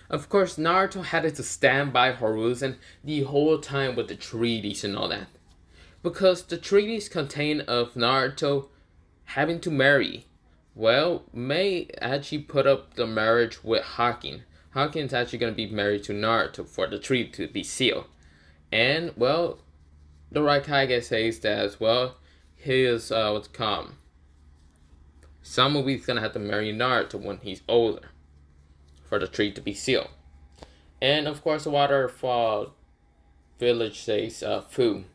Speaker 1: Of course, Naruto had to stand by Hiruzen the whole time with the treaties and all that. Because the treaties contain of Naruto having to marry. Well, May actually put up the marriage with Hakin. Hakin's actually going to be married to Naruto for the treaty to be sealed. And, well, the Raikage says that as well, his, what's it called? Samui's going to have to marry Naruto when he's older for the treaty to be sealed. And, of course, the Waterfall Village says, Fu.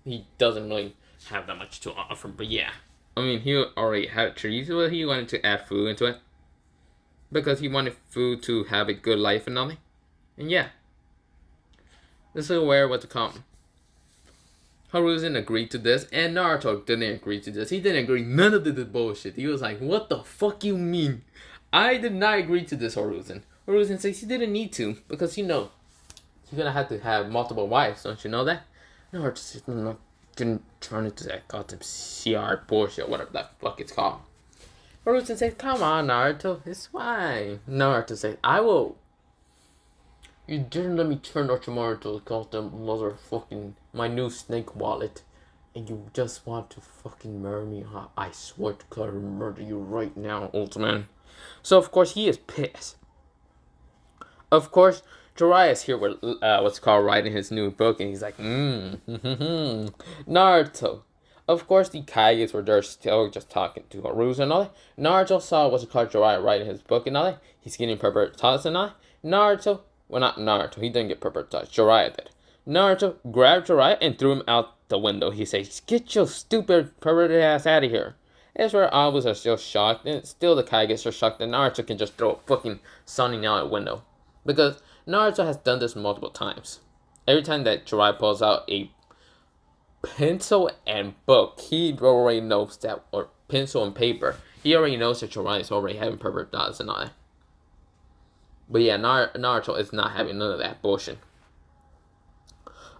Speaker 1: He doesn't really have that much to offer, but yeah. I mean, he already had a treaty, so he wanted to add Fu into it. Because he wanted Fu to have a good life and all that. And yeah. This is where what's it called? Hiruzen agreed to this, and Naruto didn't agree to this. He didn't agree. None of this bullshit. He was like, what the fuck you mean? I did not agree to this, Hiruzen. Hiruzen says he didn't need to, because, you know, you're gonna have to have multiple wives, don't you know that? Naruto says, no, didn't turn into that goddamn CR bullshit, whatever that fuck it's called. Hiruzen says, come on, Naruto, it's fine. Naruto says, I will. You didn't let me turn Orochimaru into a goddamn motherfucking my new snake wallet. and you just want to fucking murder me, huh? I swear to God, I'll murder you right now, Ultraman. So, of course, he is pissed. Of course, Jiraiya is here with, what's called, writing his new book, and he's like, Naruto. Of course, the Kages were there still just talking to Haruza and all that. Naruto saw what's called Jiraiya writing his book and all that. He's getting pervert thoughts and all that. Naruto, well, not Naruto, he didn't get pervert thoughts. Jiraiya did. Naruto grabbed Jiraiya and threw him out the window. He says, "Get your stupid perverted ass out of here." That's where Albus are still shocked, and still the Kages are shocked that Naruto can just throw a fucking Sunny out a window. Because Naruto has done this multiple times. Every time that Jiraiya pulls out a pencil and book, he already knows that, or pencil and paper, he already knows that Jiraiya is already having pervert thoughts and all that. But yeah, Naruto is not having none of that bullshit.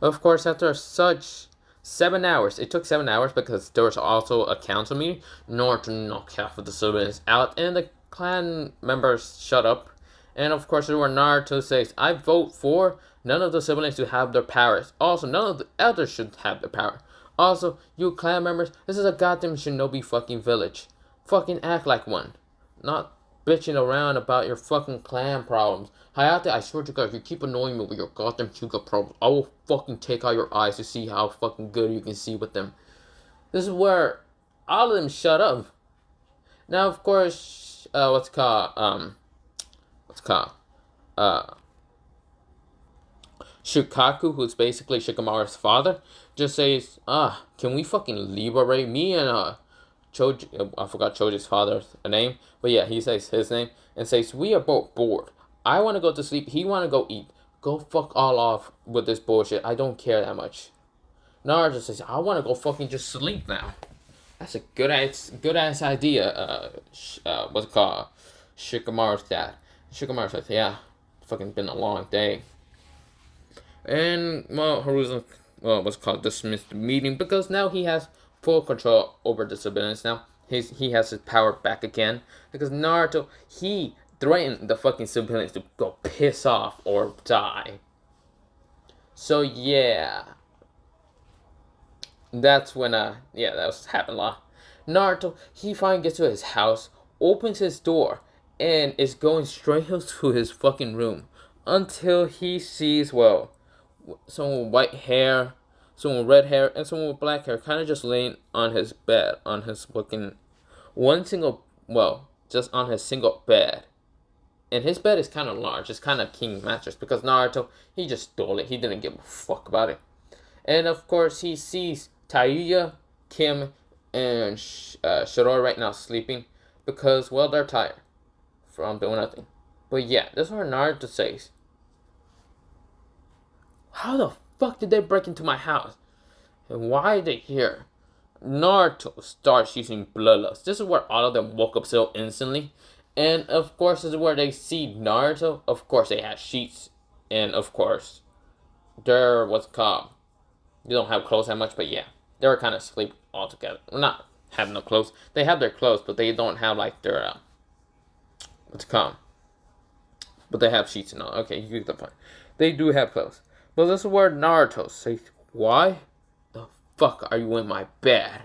Speaker 1: Of course, after such 7 hours, it took 7 hours because there was also a council meeting in order to knock half of the civilians out, and the clan members shut up. And of course, there were Naruto says, "I vote for none of the siblings to have their powers. Also, none of the elders should have their power. Also, you clan members, this is a goddamn shinobi fucking village. Fucking act like one. Not bitching around about your fucking clan problems. Hayate, I swear to God, if you keep annoying me with your goddamn Hyuga problems, I will fucking take out your eyes to see how fucking good you can see with them." This is where all of them shut up. Now, of course, Shukaku, who's basically Shikamaru's father, just says, can we fucking liberate me and, Choji, I forgot Choji's father's name, but yeah, he says his name, and says, "We are both bored. I want to go to sleep, he want to go eat. Go fuck all off with this bullshit, I don't care that much." Naruto says, "I want to go fucking just sleep now." That's a good ass idea, Shikamaru's dad. Shikamaru says, "Yeah, fucking been a long day." And, well, Haruza, dismissed the meeting because now he has full control over the civilians now. He has his power back again because Naruto, he threatened the fucking civilians to go piss off or die. So, yeah. That's when, that was happened a lot. Naruto, he finally gets to his house, opens his door, and is going straight to his fucking room until he sees, well, someone with white hair, someone with red hair, and someone with black hair kind of just laying on his bed, on his fucking just on his single bed. And his bed is kind of large. It's kind of king mattress because Naruto, he just stole it. He didn't give a fuck about it. And of course, he sees Tayuya, Kim, and Shiroi right now sleeping because, well, they're tired from doing nothing. But yeah, this is where Naruto says, "How the fuck did they break into my house? And why are they here?" Naruto starts using bloodlust. This is where all of them woke up so instantly. And of course, this is where they see Naruto. Of course, they have sheets. And of course, they're what's called. They don't have clothes that much, but yeah. They're kind of asleep altogether. Well, not have no clothes. They have their clothes, but they don't have like their, what's called. But they have sheets and all. Okay, you get the point. They do have clothes. But this is where Naruto says, "Why the fuck are you in my bed?"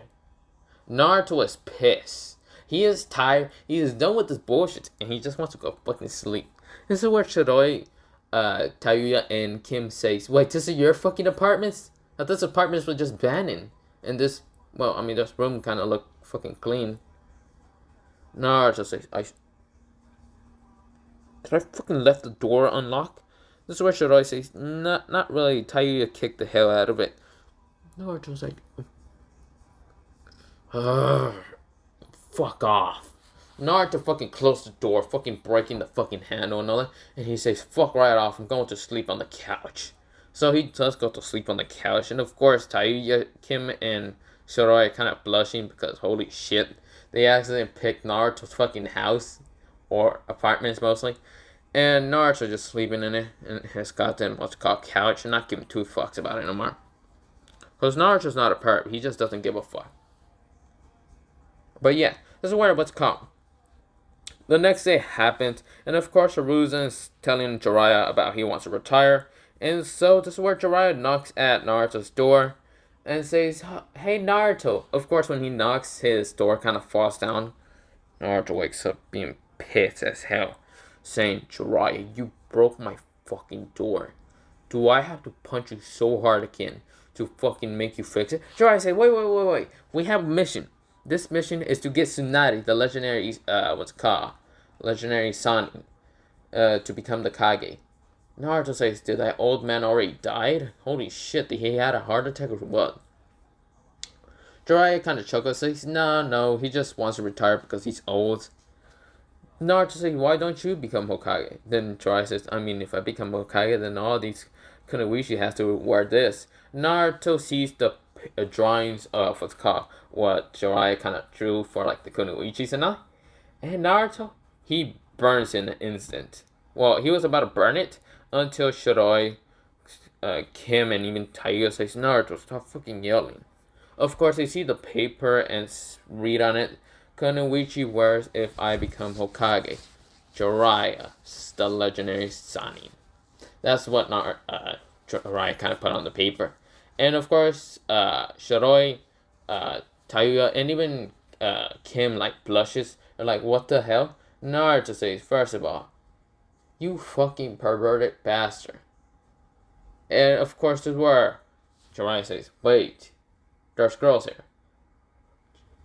Speaker 1: Naruto is pissed. He is tired. He is done with this bullshit. And he just wants to go fucking sleep. This is where Shiroi, Tayuya, and Kim says, "Wait, this is your fucking apartments? I thought this apartments were just abandoned. And this, this room kind of look fucking clean." Naruto says, "Did I fucking left the door unlocked?" This is where Shiroi says, not really. Tayuya kicked the hell out of it. Naruto's like, fuck off. Naruto fucking closed the door, fucking breaking the fucking handle and all that. And he says, "Fuck right off, I'm going to sleep on the couch." So he does go to sleep on the couch. And of course, Tayuya, Kim, and Shiroi are kind of blushing because holy shit, they accidentally picked Naruto's fucking house, or apartments mostly. And Naruto just sleeping in it, and his goddamn couch, and not giving two fucks about it no more. Because Naruto's not a perp, he just doesn't give a fuck. But yeah, this is where what's called. The next day happens, and of course Haruzen is telling Jiraiya about he wants to retire. And so this is where Jiraiya knocks at Naruto's door. and says, "Hey Naruto." Of course, when he knocks, his door kind of falls down. Naruto wakes up being pissed as hell, saying, "Jiraiya, you broke my fucking door. Do I have to punch you so hard again to fucking make you fix it?" Jiraiya said, "Wait. We have a mission. This mission is to get Tsunade, the legendary, what's it called? Legendary Sanin, to become the Kage." Naruto says, "Did that old man already died? Holy shit, did he had a heart attack or what?" Jiraiya kind of chuckles, says, No, he just wants to retire because he's old." Naruto says, "Why don't you become Hokage?" Then Jiraiya says, "I mean, if I become Hokage, then all these Kunoichi has to wear this." Naruto sees the drawings of what's called what Jiraiya kind of drew for like the Kunoichis and all. And Naruto, he burns in an instant. Well, he was about to burn it until Shiroi, Kim, and even Taiga says, "Naruto, stop fucking yelling." Of course, they see the paper and read on it, "Kunoichi wears if I become Hokage. Jiraiya, the legendary Sanin." That's what Jiraiya kind of put on the paper. And of course, Shiroi, Taiga, and even Kim like blushes. They're like, "What the hell?" Naruto says, "First of all, you fucking perverted bastard." And of course, this is where Jiraiya says, "Wait, there's girls here."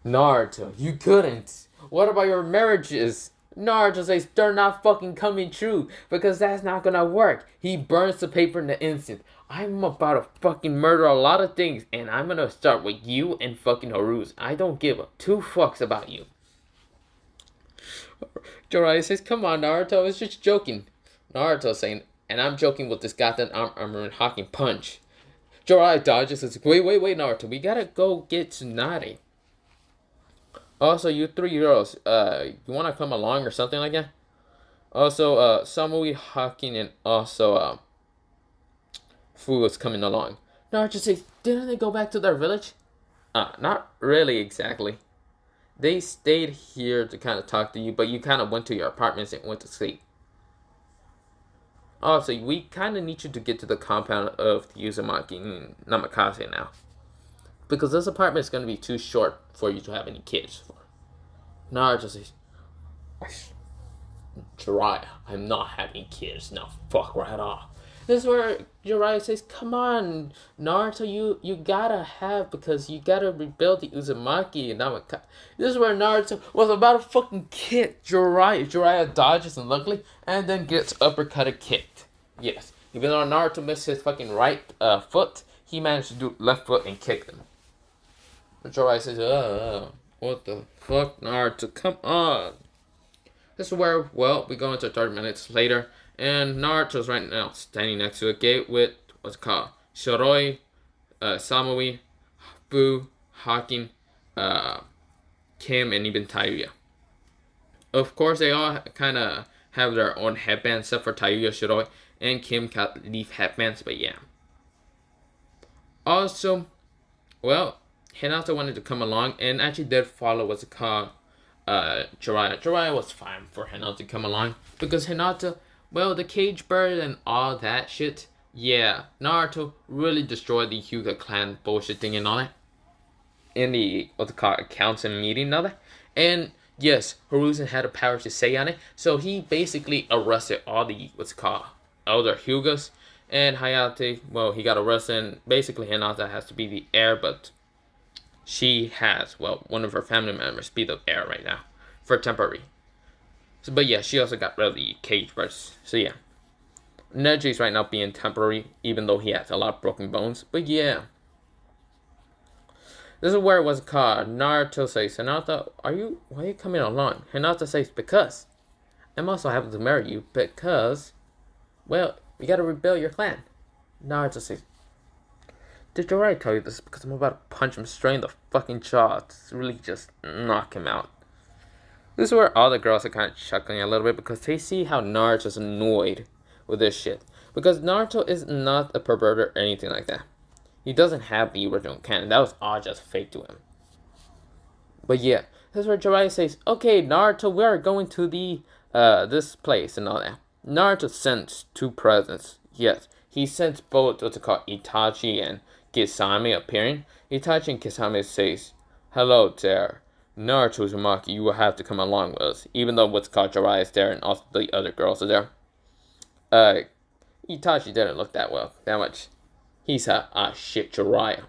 Speaker 1: Naruto, you couldn't. What about your marriages? Naruto says they're not fucking coming true because that's not gonna work. He burns the paper in the instant. "I'm about to fucking murder a lot of things, and I'm gonna start with you and fucking Haru's. I don't give a two fucks about you." Jiraiya says, "Come on, Naruto, I was just joking." Naruto saying, "And I'm joking with this goddamn armor and hawking punch." Jiraiya dodges and says, Wait, Naruto, we gotta go get Tsunade. Also, you three girls, you wanna come along or something like that?" Also, Samui, Hakin, and also, Fu was coming along. Naruto says, "Didn't they go back to their village?" Not really exactly. They stayed here to kind of talk to you, but you kind of went to your apartments and went to sleep. Also, we kind of need you to get to the compound of the Uzumaki and Namakase now. Because this apartment is going to be too short for you to have any kids for. Naruto says, "Jiraiya, I'm not having kids. Now fuck right off." This is where Jiraiya says, "Come on, Naruto, you gotta have, because you gotta rebuild the Uzumaki and Namakase." This is where Naruto was about to fucking kick Jiraiya. Jiraiya dodges and luckily, and then gets uppercutted kicked. Yes, even though Naruto missed his fucking right foot, he managed to do left foot and kick them. But Jiraiya says, what the fuck, Naruto, come on." This is where, well, we go into 30 minutes later, and Naruto's right now standing next to a gate with, what's it called, Shiroi, Samui, Fu, Hakin, Kim, and even Taiga. Of course, they all kind of have their own headbands, except for Taiga, Shiroi, and Kim can't leave headbands, but yeah. Also, well, Hinata wanted to come along and actually did follow what's it called, Jiraiya. Jiraiya was fine for Hinata to come along because Hinata, well, the cage bird and all that shit, yeah, Naruto really destroyed the Hyuga clan bullshit thing and all that in the, what's it called, council meeting and all that. And yes, Hiruzen had the power to say on it, so he basically arrested all the, what's it called, elder Hyugas. And Hayate, well, he got arrested, and basically Hinata has to be the heir, but she has, well, one of her family members be the heir right now, for temporary. So, but yeah, she also got rid of the cage birds. So yeah, Neji's right now being temporary, even though he has a lot of broken bones. But yeah, this is where it was called. Naruto says, "Hinata, why are you coming along?" Hinata says, "Because I'm also having to marry you, because, well, you gotta rebuild your clan." Naruto says, "Did Jiraiya tell you this?" Because I'm about to punch him straight in the fucking jaw to really just knock him out. This is where all the girls are kind of chuckling a little bit because they see how Naruto's annoyed with this shit. Because Naruto is not a perverter or anything like that. He doesn't have the original canon. That was all just fake to him. But yeah, this is where Jiraiya says, "Okay, Naruto, we are going to the this place and all that." Naruto sends two presents. Yes, he sends both what's it called, Itachi and Kisame appearing, Itachi and Kisame says, "Hello there. Naruto Uzumaki, you will have to come along with us, even though what's called Jiraiya is there and also the other girls are there." Itachi didn't look that well, that much. He said, shit, Jiraiya.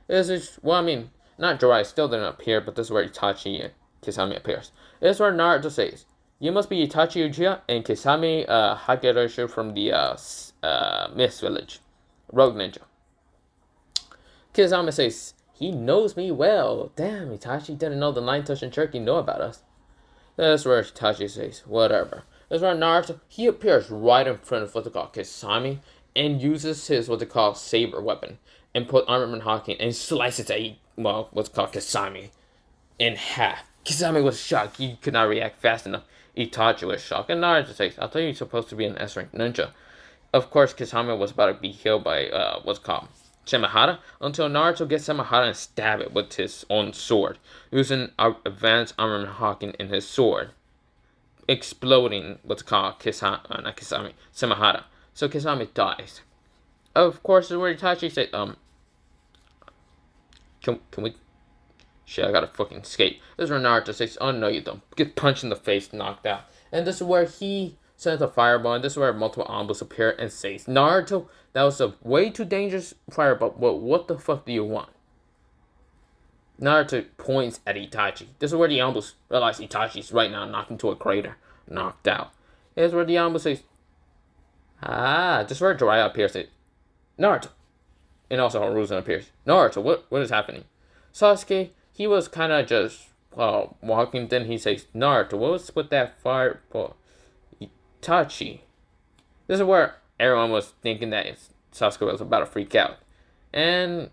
Speaker 1: This is, well, I mean, not Jiraiya still didn't appear, but this is where Itachi and Kisame appears. This is where Naruto says, "You must be Itachi Uchiha and Kisame Hageroshu from the Mist Village, Rogue Ninja." Kisame says, "He knows me well. Damn, Itachi didn't know the 9-touch and Cherokee know about us." That's where Itachi says, "Whatever." That's where Naruto, he appears right in front of what they call Kisame and uses his what they call saber weapon and put Armament Hawking and slices what's called Kisame in half. Kisame was shocked. He could not react fast enough. Itachi was shocked. And Naruto says, "I thought you were supposed to be an S-rank ninja." Of course, Kisame was about to be killed by what's called Shimahara until Naruto gets Shimahara and stab it with his own sword, using advanced armament Hawking in his sword, exploding what's called Shimahara. So Kisame dies. Of course, is where Itachi said, can we? Shit, I gotta fucking escape. This is where Naruto says, "Oh no, you don't." Get punched in the face, knocked out. And this is where he sends a fireball, and this is where multiple Ambos appear and says, "Naruto, that was a way too dangerous fireball. But what the fuck do you want?" Naruto points at Itachi. This is where the Ambos realize Itachi's right now knocked into a crater, knocked out. This is where the Ambos says, this is where Jiraiya appears and says, "Naruto." And also Hiruzen appears. "Naruto, what is happening?" Sasuke, he was kind of just walking. Then he says, "Naruto, what was with that fireball?" Itachi. This is where everyone was thinking that Sasuke was about to freak out. And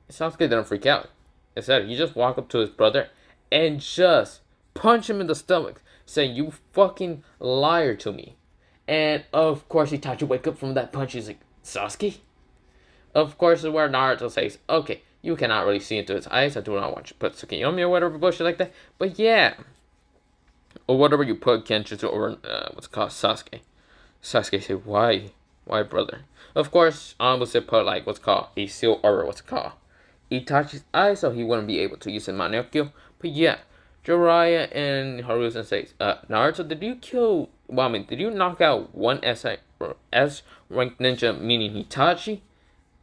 Speaker 1: Sasuke didn't freak out. Instead, he just walked up to his brother and just punched him in the stomach, saying, "You fucking liar to me." And of course, Itachi wake up from that punch. He's like, "Sasuke?" Of course, is where Naruto says, "Okay, you cannot really see into his eyes. I do not want you to put Tsukiyomi or whatever bullshit like that. But yeah." Or whatever you put Kenjutsu over what's called Sasuke. Sasuke said, "Why? Why, brother?" Of course, Amuse put like what's called a seal over what's called Itachi's eyes, so he wouldn't be able to use his Manekyo. But yeah, Jiraiya and Hiruzen says, "Naruto, did you kill? Well, I mean, did you knock out one S rank ninja, meaning Itachi,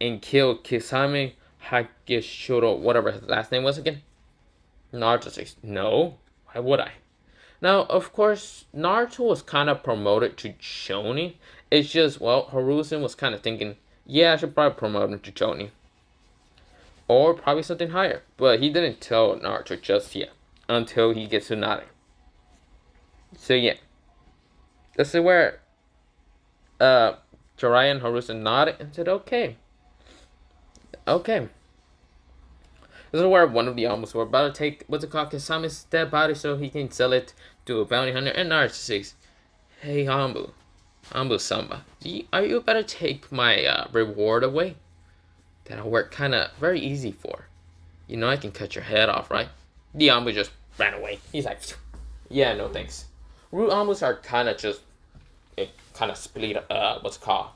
Speaker 1: and kill Kisame Hageshuro, whatever his last name was again?" Naruto says, "No. Why would I?" Now, of course, Naruto was kind of promoted to Chunin. It's just, well, Hiruzen was kind of thinking, yeah, I should probably promote him to Chunin. Or probably something higher. But he didn't tell Naruto just yet. Until he gets to Tsunade. So, yeah. This is where Jiraiya and Hiruzen nodded and said, okay. Okay. This is where one of the Ambos were about to take what's it called Kisame's dead body so he can sell it to a bounty hunter. And Naruto says, "Hey Ambu-sama, are you about to take my reward away that I worked kind of very easy for? You know I can cut your head off, right?" The Ambu just ran away. He's like, "Yeah, no thanks." Root Ambus are kind of just split. What's it called?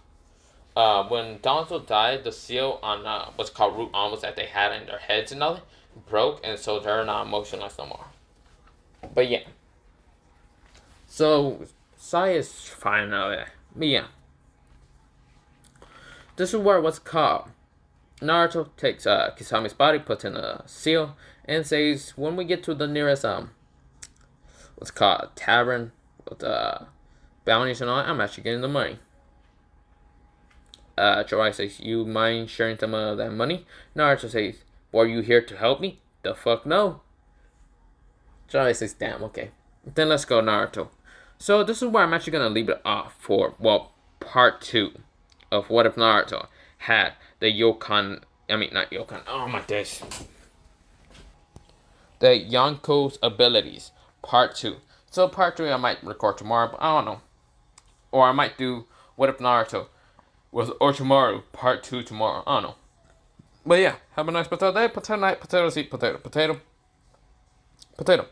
Speaker 1: When Donzo died, the seal on what's called root Ambus that they had in their heads and all broke, and so they're not motionless no more. But yeah. So Sai is fine now. But yeah. This is where what's called Naruto takes Kisame's body, puts in a seal, and says, when we get to the nearest what's called tavern with bounties and all, I'm actually getting the money. Jiraiya says, "You mind sharing some of that money?" Naruto says, "Were you here to help me?" "The fuck no." Jiraiya says, "Damn, okay. Then let's go, Naruto." So this is where I'm actually going to leave it off for, well, part 2 of What If Naruto had the not Yonko, oh my days. The Yonko's abilities, part 2. So part 3 I might record tomorrow, but I don't know. Or I might do What If Naruto was Orochimaru part 2 tomorrow. I don't know. But yeah, have a nice potato day, potato night, potato seed, potato, potato, potato.